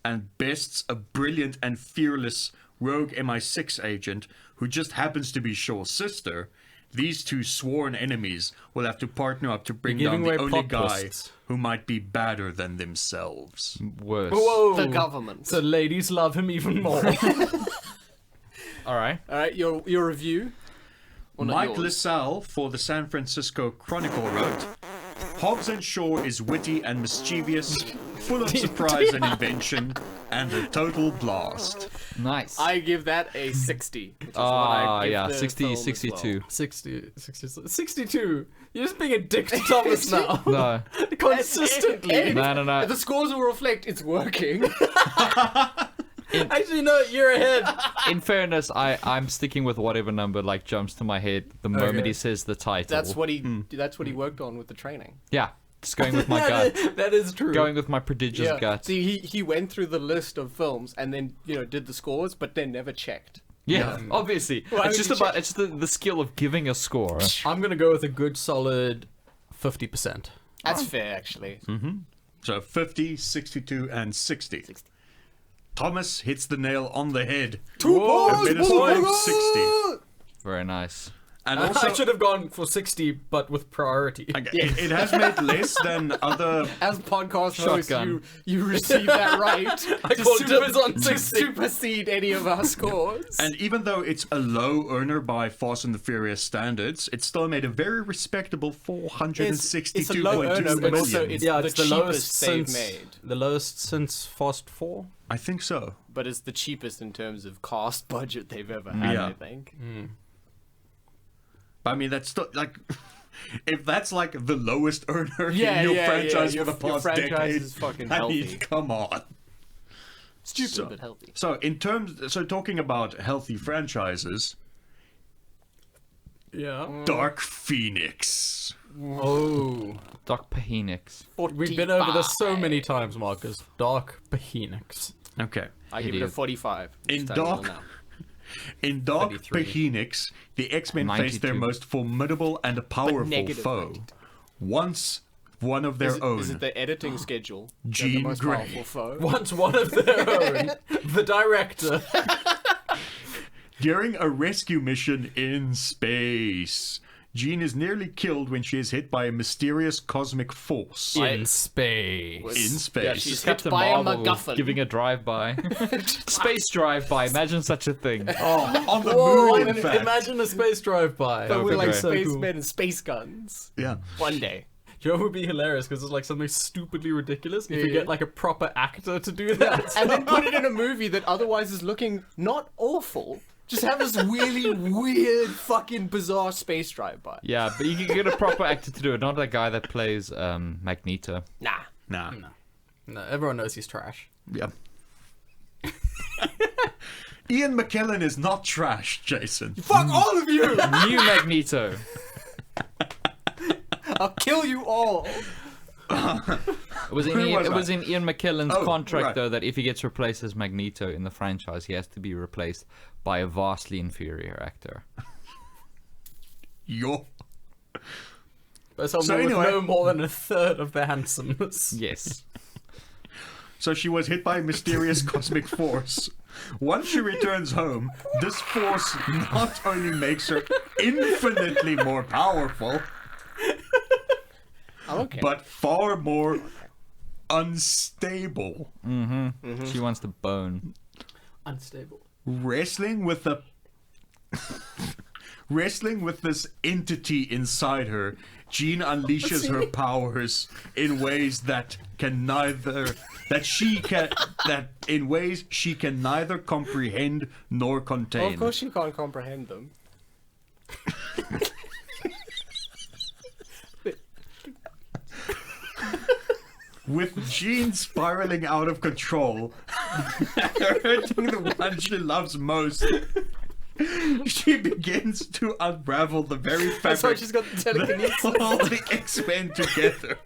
and bests a brilliant and fearless rogue MI6 agent who just happens to be Shaw's sister, these two sworn enemies will have to partner up to bring You're down giving the away only plot guy twists. who might be badder than themselves. Worse. Whoa! The government. So ladies love him even more. All right. All right, your review. Well, not Mike yours. LaSalle for the San Francisco Chronicle wrote, Hobbs and Shaw is witty and mischievous, full of surprise and invention, and a total blast. Nice. I give that a 60. Which is what I give yeah. the 60, film as 62. well. 62. You're just being a dick to Thomas now. No. Consistently. No. The scores will reflect it's working. Actually, no, you're ahead. In fairness, I'm sticking with whatever number like jumps to my head the moment Okay. he says the title. That's what he worked on with the training. Yeah. Just going with my gut. That is true. Going with my prodigious gut. See, he went through the list of films and then did the scores, but then never checked. Yeah, obviously. Well, I it's mean, just you about the skill of giving a score. I'm gonna go with a good solid 50%. That's fair, actually. So 50, 62, and 60. Thomas hits the nail on the head. 2 points. The Metascore of 60. Very nice. And I also, should have gone for 60, but with priority. it has made less than other. As podcast host, Shotgun. you receive that right I call dibs on to 60. supersede any of our scores. And even though it's a low earner by Fast and the Furious standards, it still made a very respectable It's a 462.2 low earner, but also million. it's Yeah, the it's the cheapest lowest they've since made. the lowest since Fast 4. I think so. But it's the cheapest in terms of cost budget they've ever had, Yeah. I think. I mean, that's still like, if that's like the lowest earner Yeah, in your yeah, franchise yeah. for the Your past franchise decade, is fucking I mean, healthy. come on. Stupid but healthy. So talking about healthy franchises, Yeah. Dark Phoenix. Oh. Doc Pahenix. We've been over this so many times, Marcus. Dark Phoenix. Okay. I give it a Idiot. 45. In Starting Dark- now. In Dark 33. Phoenix, the X-Men face their 92. most formidable and powerful negative foe. rate. Once one of their own. Is it the editing schedule? Is that Jean the most Grey. powerful foe? Once one of their own, the director. During a rescue mission in space, Jean is nearly killed when she is hit by a mysterious cosmic force. In space. In space. Yeah, she's hit Captain by a Marvel MacGuffin. giving a drive-by. Space drive-by. Imagine such a thing. Oh, on the Whoa, moon, in fact. imagine a space drive-by. But would we're be like great. spacemen and space guns. Yeah. One day. You know what would be hilarious? Because it's like something stupidly ridiculous. If you Yeah. get like a proper actor to do that. And then put it in a movie that otherwise is looking not awful. Just have this really weird, fucking bizarre space drive-by. Yeah, but you can get a proper actor to do it, not that guy that plays Magneto. Nah. Nah. No, everyone knows he's trash. Yeah. Ian McKellen is not trash, Jason. Fuck all of you! New Magneto. I'll kill you all. It was in Who Ian, was it I? was in Ian McKellen's Oh, contract right. though that if he gets replaced as Magneto in the franchise, he has to be replaced by a vastly inferior actor. Yo. But someone So with anyway- no more than a third of their handsomeness. Yes. So she was hit by a mysterious cosmic force. Once she returns home, this force not only makes her infinitely more powerful, I'm okay. but far more unstable. She wants to bone. Unstable. Wrestling with this entity inside her, Jean unleashes her powers in ways that in ways she can neither comprehend nor contain. Well, of course you can't comprehend them. With Jean spiraling out of control, hurting the one she loves most, she begins to unravel the very That's why fabric she's got the that telekinesis. hold the X-Men together.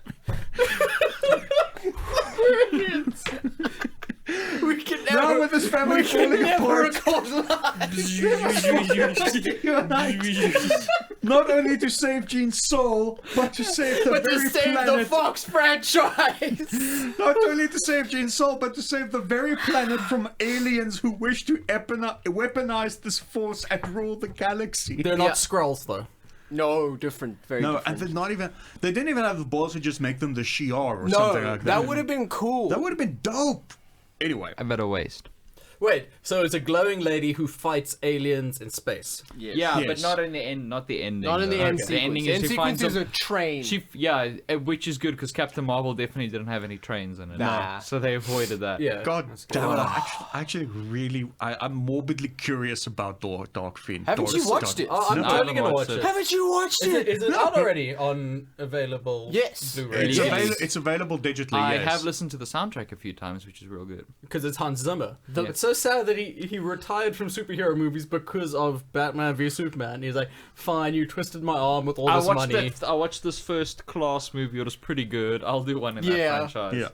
We can Now never, with this family we can falling never apart, record live. not only to save Jean's soul, but to save the But to very save the planet. Fox franchise. Not only to save Jean's soul, but to save the very planet from aliens who wish to weaponize this force and rule the galaxy. They're not Yeah. Skrulls, though. No, different. Very No, different. and they didn't even have the balls to just make them the Shi'ar or something No, like that. that would have been cool. That would have been dope. Anyway, A better waste. Wait, so it's a glowing lady who fights aliens in space. Yes. Yeah, Yes. but not in the end. Not the ending. Not in the though. end The sequence. ending The is end she sequence finds is a train. which is good because Captain Marvel definitely didn't have any trains in it. Nah. So they avoided that. Yeah. God that's damn cool. it! I'm morbidly curious about Dark Phoenix. Haven't you watched it? I'm No, I totally haven't gonna watch watched it. it. Haven't you watched Is it out already on available Yes. Blu-ray? It's, Yes. it's available digitally. I yes. have listened to the soundtrack a few times, which is real good. Because it's Hans Zimmer. Yeah. It's so sad that he retired from superhero movies because of Batman v Superman. He's like, fine, you twisted my arm with all this money. I watched this First Class movie. It was pretty good. I'll do one in Yeah. that franchise. Yeah.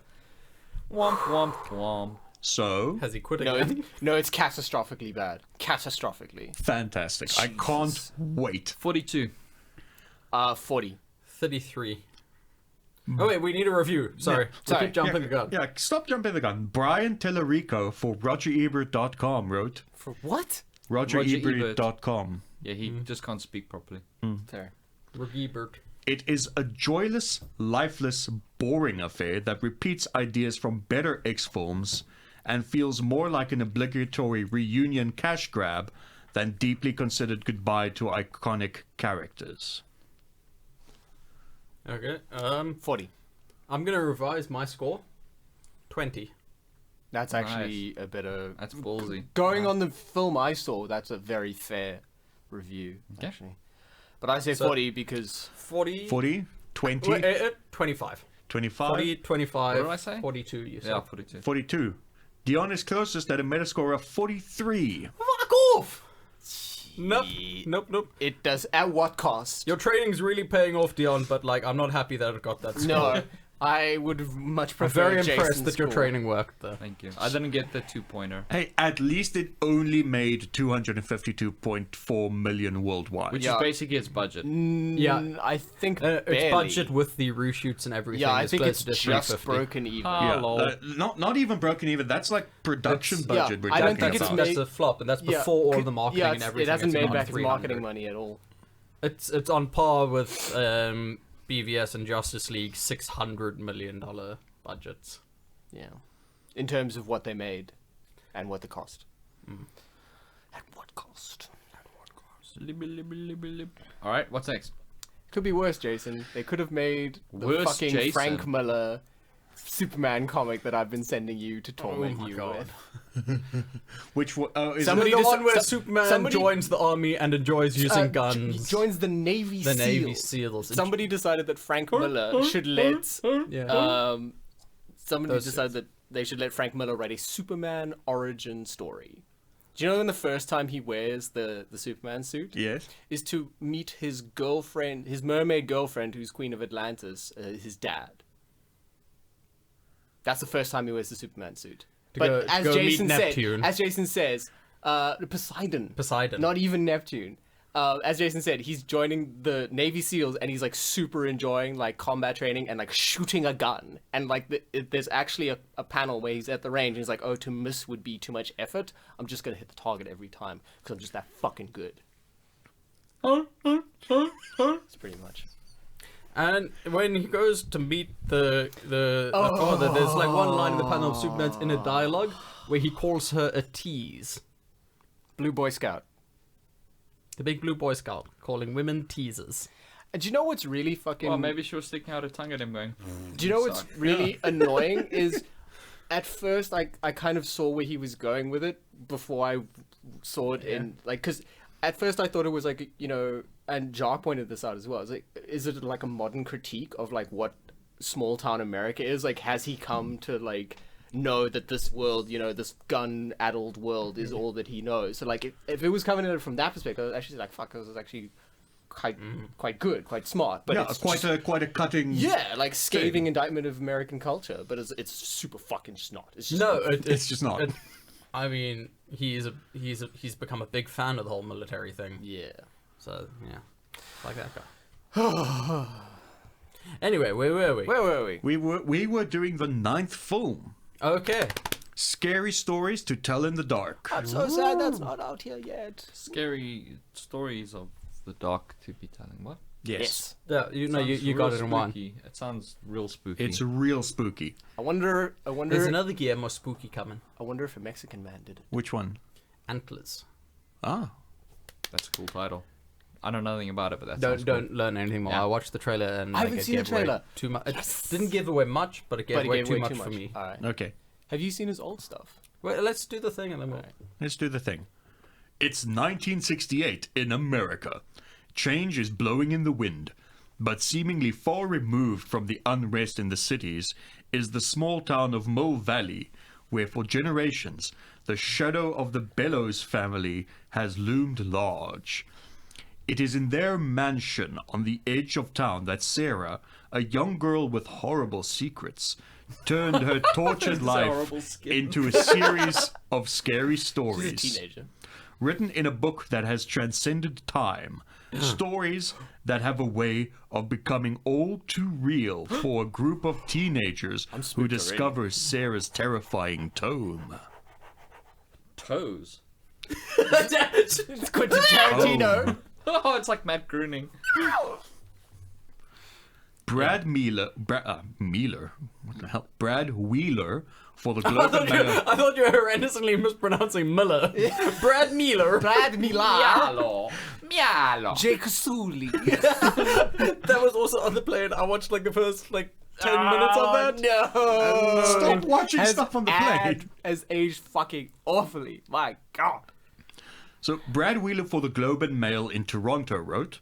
Womp womp womp. So Has he quit No, again? it's catastrophically bad. Catastrophically. fantastic! I can't wait. 42. 40. 33. Oh wait, we need a review. Sorry, Sorry. keep jumping the gun. Yeah, stop jumping the gun. Brian Tellerico for RogerEbert.com wrote. For what? RogerEbert.com. Yeah, he just can't speak properly. Sorry. Ebert. It is a joyless, lifeless, boring affair that repeats ideas from better X films and feels more like an obligatory reunion cash grab than deeply considered goodbye to iconic characters. Okay. 40. I'm gonna revise my score. 20. That's actually a bit of... That's ballsy. Going on the film I saw, that's a very fair review, actually. But I say 40 because... 40. 40? 20? 25. 25? 40, 25. What did I say? 42, you said. Yeah, 42. 42. Dion is closest at a Metascore of 43. Fuck off! Nope. Nope. It does... At what cost? Your training's really paying off, Dion, but like, I'm not happy that it got that score. No. I would have much I'm preferred very impressed Jason's that your score. training worked, though. Thank you. I didn't get the 2-pointer, Hey, at least it only made 252.4 million worldwide. which Yeah. is basically its budget. Yeah. I think It's barely. budget with the reshoots and everything. Yeah, I is think close it's to just 350. broken even. Yeah, Lol. not even broken even. That's like production It's- budget. yeah, we're I don't talking think it's about. made- That's a flop, and that's before all the marketing yeah, and everything. it hasn't It's made not back its 300. marketing money at all. It's on par with BVS and Justice League $600 million budgets. Yeah. In terms of what they made and what the cost. At what cost? All right, what's next? Could be worse, Jason. They could have made the Worse, fucking Jason. Frank Miller Superman comic that I've been sending you to torment my you God. with. Which is Somebody The just- one where so- Superman somebody- joins the army and enjoys using guns. He joins the Navy The SEALs. Navy SEALs. Somebody decided that Frank Miller should let Yeah. somebody Those decided that they should let Frank Miller write a Superman origin story. Do you know when the first time he wears the Superman suit yes. is to meet his girlfriend, his mermaid girlfriend, who's Queen of Atlantis, his dad. That's the first time he wears the Superman suit. But as go meet Jason Neptune. said, Poseidon. Poseidon. Not even Neptune. As Jason said, he's joining the Navy SEALs and he's like super enjoying like combat training and like shooting a gun. And like there's actually a panel where he's at the range and he's like, oh, to miss would be too much effort. I'm just gonna hit the target every time because I'm just that fucking good. It's pretty much. And when he goes to meet the father, there's like one line in the panel of Superman's inner dialogue where he calls her a tease. Blue Boy Scout. The big blue Boy Scout calling women teasers. And do you know what's really fucking... Well, maybe she was sticking out her tongue at him going, Do you know what's really annoying is at first I kind of saw where he was going with it before I saw it in like because at first I thought it was like, you know, and Jock pointed this out as well. It's like, is it like a modern critique of like what small town America is? Like, has he come to like know that this world, you know, this gun-addled world is all that he knows? So like if it was coming at it from that perspective, I was actually like, fuck, this is actually quite good, quite smart. But Yeah, it's quite a cutting. yeah, like scathing indictment of American culture, but it's super fucking just not. It's just No, It's just not. I mean, he's become a big fan of the whole military thing. yeah. So yeah, like that guy. Anyway, where were we? Where were we? We were doing the 9th film. Okay. Scary stories to tell in the dark. I'm so sad that's not out here yet. scary stories of the dark to be telling. What? Yes. Yeah, you know, Sounds you got real it in one. spooky. It sounds real spooky. It's real spooky. I wonder There's another Guillermo spooky coming. I wonder if a Mexican man did it. Which one? Antlers. Ah. That's a cool title. I know nothing about it, but that sounds Don't learn anything more. Yeah. I watched the trailer and I like, haven't it seen the gave away trailer. Too much. It didn't give away much, but it gave But it away gave too way much too for much. me. Alright. Okay. Have you seen his old stuff? Wait, let's do the thing and then we'll. Let's do the thing. It's 1968 in America. Change is blowing in the wind, but seemingly far removed from the unrest in the cities is the small town of Mill Valley, where for generations the shadow of the Bellows family has loomed large. It is in their mansion on the edge of town that Sarah, a young girl with horrible secrets, turned her tortured life horrible skin. into a series of scary He's a stories. teenager. written in a book that has transcended time. Stories that have a way of becoming all too real for a group of teenagers who spooked discover Sarah's terrifying tome. Toes. It's Quentin Tarantino. Oh, it's like Matt Groening. Brad Wheeler, what the hell? Brad Wheeler for the Globe and Mail. I thought you were horrendously mispronouncing Miller. Brad Miller. Brad Miller. Mialo. Mialo. Jake Sully. That was also on the plane. I watched like the first 10 minutes of that. No. Stop watching stuff on the plane. Has aged fucking awfully. My God. So Brad Wheeler for the Globe and Mail in Toronto wrote,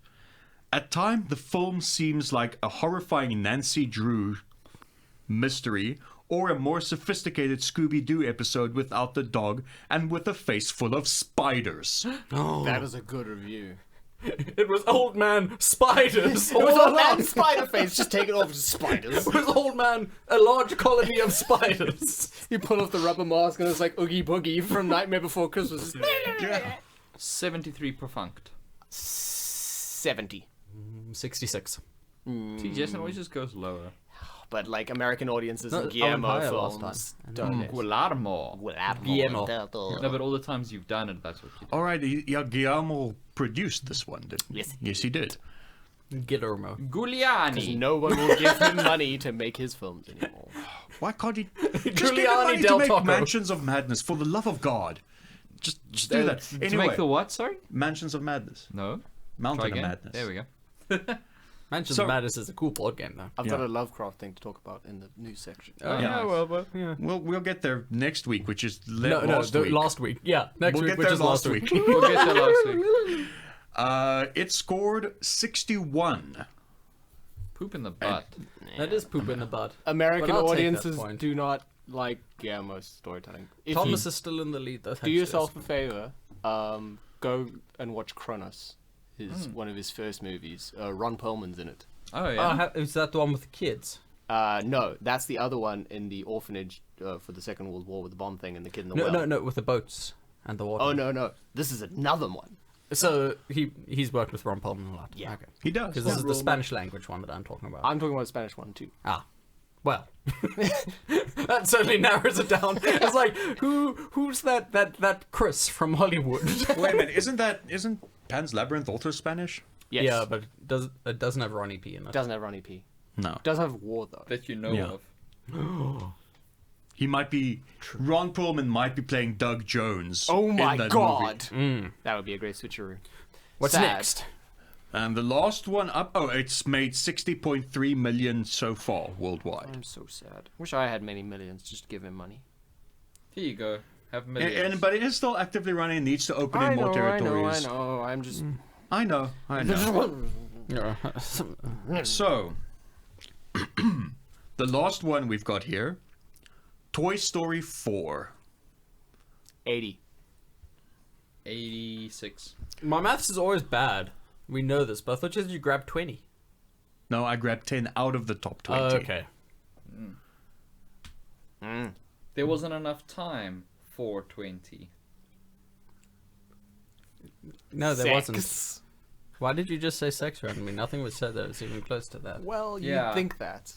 "At times the film seems like a horrifying Nancy Drew mystery or a more sophisticated Scooby-Doo episode without the dog and with a face full of spiders." That is a good review. It was old man spiders. It was a man spider face. Just take it off to spiders. It was old man, a large colony of spiders. You pull off the rubber mask and it's like Oogie Boogie from Nightmare Before Christmas. 73 perfunct. 70. 66. See, Jason always just goes lower. But like American audiences No, and I went Guillermo higher films last don't. Guillermo. Guillermo. No, but all the times you've done it, that's what you do. All right, yeah, Guillermo produced this one, didn't he? Yes. Yes, he did. Guillermo. Giuliani. No one will give him money to make his films anymore. Why can't he just give him Giuliani money del to make Tocco. Mansions of Madness? For the love of God, just do that. To Anyway, make the what, sorry? Mansions of Madness, No. Try Mountain of again. Madness. There we go. Mansions So- of Madness is a cool board game, though. I've Yeah. got a Lovecraft thing to talk about in the news section. Oh, yeah. nice. well, yeah. We'll get there next week, which is No, last week. last week. Yeah, next We'll week, get which there is last week. We'll get there last week. It scored 61. Poop in the butt. That is poop in the butt. American But I'll take that audiences point. do not like Guillermo's storytelling. If Thomas you is still in the lead, though. do yourself a favor, go and watch Kronos. One of his first movies. Ron Perlman's in it. Oh, yeah. Is that the one with the kids? No, that's the other one in the orphanage for the Second World War with the bomb thing and the kid in the well. No, with the boats and the water. Oh no, this is another one. So he's worked with Ron Perlman a lot. Yeah. Okay. He does. Because this is the Spanish language one that I'm talking about. I'm talking about the Spanish one too. Ah, well, that certainly narrows it down. It's like who's that Chris from Hollywood? Wait a minute, isn't Pan's Labyrinth also Spanish? Yes. Yeah, but it doesn't have Ronnie P in it. Doesn't have Ronnie P. No. Does have war though. That you know Yeah. of. He might be. Ron Perlman might be playing Doug Jones. Oh in my that God. movie. That would be a great switcheroo. What's Sad. next? And the last one up. Oh, it's made 60.3 million so far worldwide. I'm so sad. Wish I had many millions just to give him money. Here you go. Have millions. But it is still actively running and needs to open in more territories. I know. I'm just. I know. So, the last one we've got here, Toy Story 4. 80. 86. My maths is always bad. We know this, but I thought you grabbed 20. No, I grabbed 10 out of the top 20. Oh, okay. There wasn't enough time for 20. No, there wasn't. Sex. Why did you just say sex randomly? Nothing was said that was even close to that. Well, Yeah. you'd think that.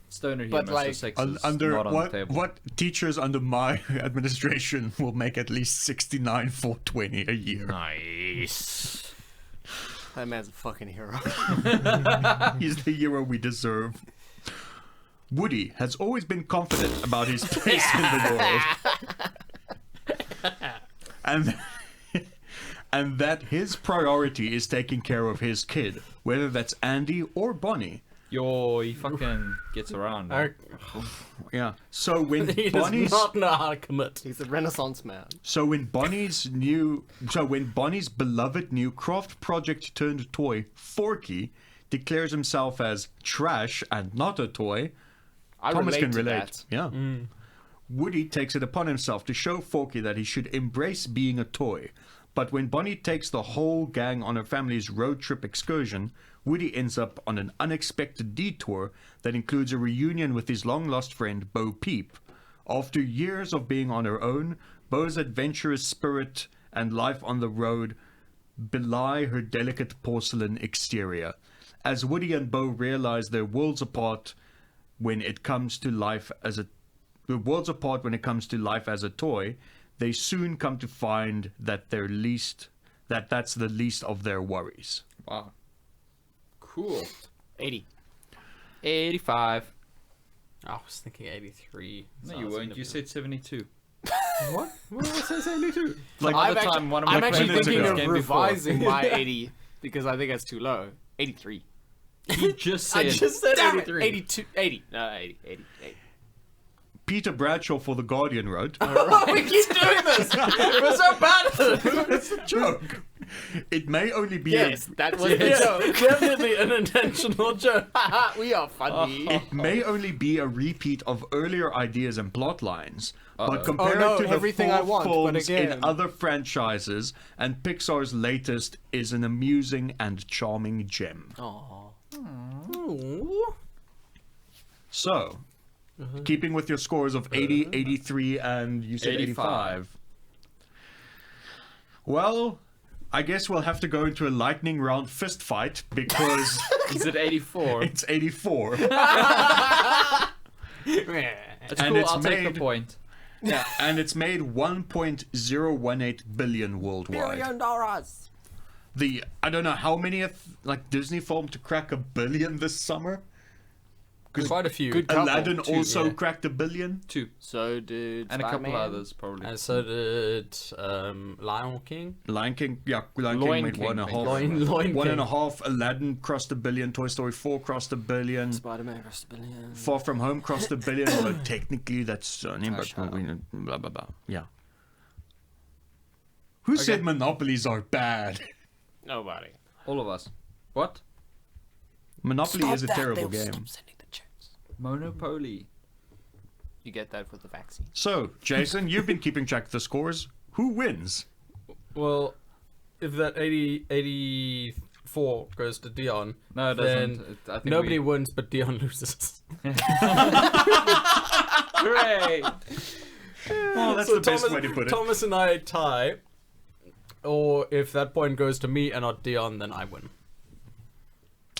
Stoner But, humor, like, so sex Un- is under not on the table. what teachers under my administration will make at least 69 for 20 a year. Nice. That man's a fucking hero. He's the hero we deserve. Woody has always been confident about his place in the world. And that his priority is taking care of his kid, whether that's Andy or Bonnie. He fucking gets around. man. Yeah. So when He does Bonnie's not know how to commit. He's a Renaissance man. when Bonnie's beloved new craft project turned toy, Forky, declares himself as trash and not a toy, I Thomas relate can to relate. that. Yeah. Woody takes it upon himself to show Forky that he should embrace being a toy. But when Bonnie takes the whole gang on her family's road trip excursion, Woody ends up on an unexpected detour that includes a reunion with his long-lost friend, Bo Peep. After years of being on her own, Bo's adventurous spirit and life on the road belie her delicate porcelain exterior. As Woody and Bo realize they're worlds apart when it comes to life as a toy, they soon come to find that that's the least of their worries. Wow. Cool. 80. 85. I was thinking 83. No, you weren't. You said 72. What? What did I say 72? Like I'm Other time, one of my I'm actually friends thinking ago of came before. revising my 80 because I think that's too low. 83. He just I said. just said Damn it, 83. 82. 80. No, 80. 80. 80. Peter Bradshaw for The Guardian wrote, We keep doing this. We're so bad at it. "It's a joke. It may only be Yes, that was the Yeah, joke. definitely an intentional joke. We are funny. It may only be a repeat of earlier ideas and plot lines, but Uh-oh. compared Oh, no, to the everything four I want, but films again. in other franchises, and Pixar's latest is an amusing and charming gem." Aw. Ooh. So, keeping with your scores of 80, 83, and you said 85. 85. Well, I guess we'll have to go into a lightning round fist fight because Is it 84? it's 84. That's And cool. it's I'll take made- the point. Yeah. And it's made 1.018 billion worldwide. $1 I don't know how many Disney film to crack 1 billion this summer. Quite a few. Good couple, Aladdin too, also yeah. cracked 1 billion. 2. So did And a couple Spider-Man. others, probably. And so did Lion King. Lion King made King, one and a thank half. you. Loin One King. and a half. Aladdin crossed 1 billion. Toy Story 4 crossed 1 billion. Spider-Man crossed 1 billion. Far From Home crossed 1 billion. Although technically that's Sony, but shut up. blah blah blah. Yeah. Who said monopolies are bad? Nobody. All of us. What? Monopoly is a terrible game. Stop sending the checks. Monopoly. You get that with the vaccine. So, Jason, you've been keeping track of the scores. Who wins? Well, if that 84 goes to Dion, No, it then doesn't. I think nobody wins, but Dion loses. Hooray! Oh, that's So the best way to put it. Thomas and I tie, or if that point goes to me and not Dion, then I win.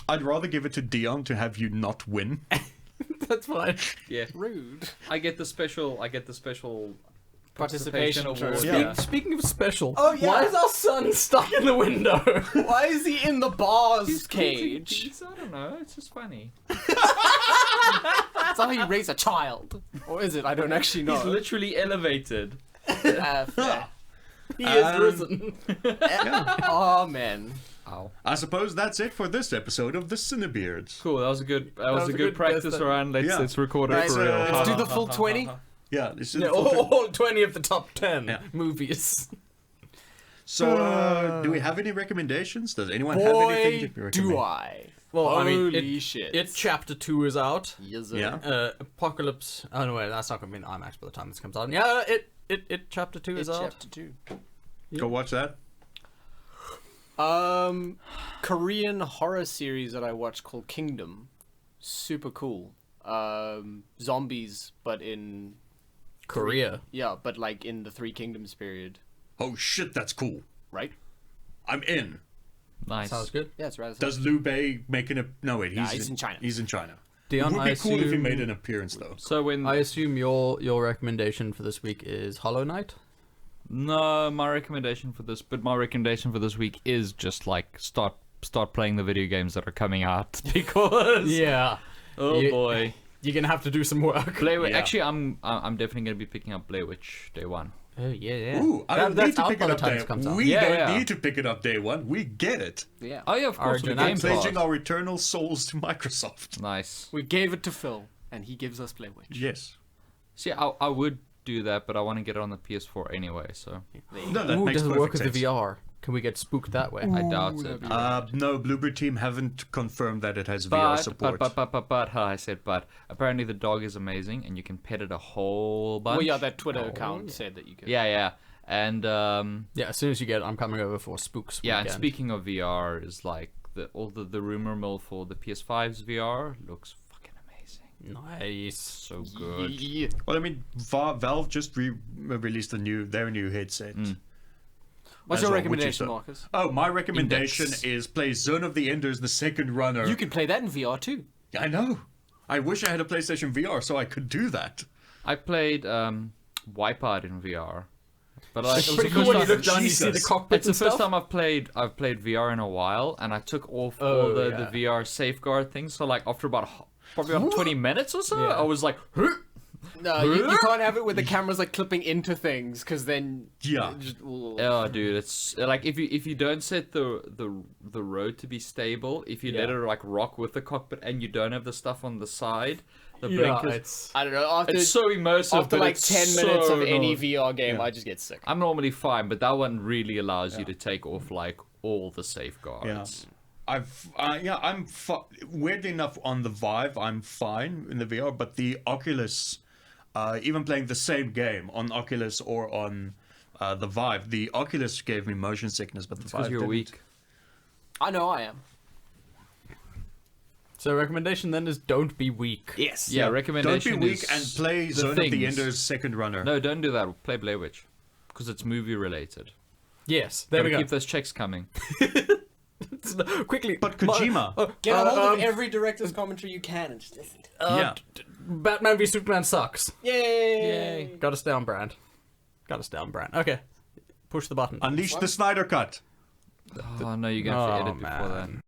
I'd rather give it to Dion to have you not win. That's fine. Yeah. Rude. I get the special Participation award. trophy. Yeah. Speaking of special, Oh, yeah. why is our son stuck in the window? Why is he in the bars He's cage? He's, I don't know. It's just funny. That's how you raise a child. Or is it? I don't actually know. He's literally elevated. Fair. He is risen. Oh, man. Ow. I suppose that's it for this episode of the CineBeards. Cool. That was a good. That was a good guess practice that- round. Let's Yeah. record it Right, for real. let's do the full 20. Yeah, this is Yeah, all 20 of the top 10 Yeah. movies. So, do we have any recommendations? Does anyone have anything to Boy, recommend? do I. Well, I mean, Holy it, shit. it chapter 2 is out. Yes, sir. Yeah. Apocalypse. Oh no, wait, that's not gonna be in IMAX by the time this comes out. Yeah, it chapter 2 is It's out. chapter 2. Go watch that. Korean horror series that I watched called Kingdom. Super cool. Zombies, but in Korea. but like in the Three Kingdoms period, Oh shit, that's cool. right? I'm in. Nice. Sounds good. Yeah, it's rather. Does Liu Bei making a... No, wait, he's in China. He's in China. Dion, It would I be cool if he assume- made an appearance, though. So when I assume your recommendation for this week is Hollow Knight. no, my recommendation for this week is just like start playing the video games that are coming out because Yeah. oh You- boy, You're gonna have to do some work. Blair Witch. Yeah. Actually, I'm definitely gonna be picking up Blair Witch day one. Oh yeah. Ooh, I don't need that's to out pick by it the up time day this comes out. We Yeah, don't yeah. need to pick it up day one. We get it. Yeah. Oh yeah, of course, Origin with Game Access. Pass. Pledging our eternal souls to Microsoft. Nice. We gave it to Phil, and he gives us Blair Witch. Yes. See, I would do that, but I want to get it on the PS4 anyway, so No, that Ooh, makes does it perfect work with sense. the VR? Can we get spooked that way? I doubt it. No, Bluebird Team haven't confirmed that it has VR support. But, I said but. Apparently the dog is amazing, and you can pet it a whole bunch. Well, yeah, that Twitter account said that you could. Yeah. And Yeah, as soon as you get it, I'm coming over for Spooks yeah, and weekend. speaking of VR, is like the rumor mill for the PS5's VR looks fucking amazing. Nice. So good. Yeah. Well, I mean, Valve just released their new headset. What's as your well, which is recommendation, dope. Marcus? Oh, my recommendation Index. is play Zone of the Enders, the second runner. You can play that in VR too. I know. I wish I had a PlayStation VR so I could do that. I played Wipeout in VR, but like, It's it was pretty the cool first when you time- look down, you see the Jesus. cockpit It's the and first stuff. time I've played VR in a while, and I took off Oh, all the yeah. VR safeguard things. So like after probably about 20 minutes or so, Yeah. I was like, "Huh?" No, you can't have it with the cameras like clipping into things, because then Yeah. Oh, dude, it's like if you don't set the road to be stable, if you let Yeah. it like rock with the cockpit, and you don't have the stuff on the side, the Yeah, blinkers. it's I don't know. After It's so immersive. after but like it's 10 so minutes of any annoying. VR game, I just get sick. I'm normally fine, but that one really allows you to take off like all the safeguards. Weirdly enough, on the Vive, I'm fine in the VR, but the Oculus, even playing the same game on Oculus or on the Vive, the Oculus gave me motion sickness, but the Because Vive you're didn't. weak. I know I am. so recommendation then is don't be weak. Yes. Yeah, Don't recommendation be weak is and play the Zone of the Things. Enders second runner. No, don't do that. Play Blair Witch, because it's movie related. Yes, there Gotta we go. keep those checks coming. Quickly, But Kojima. Get a hold of every director's commentary you can and just listen. Yeah. Batman v Superman sucks. Yay! Got us down, brand. Got us down, brand. Okay, push the button. Unleash the Snyder Cut. Oh no, you're gonna have to Oh, edit before man. that.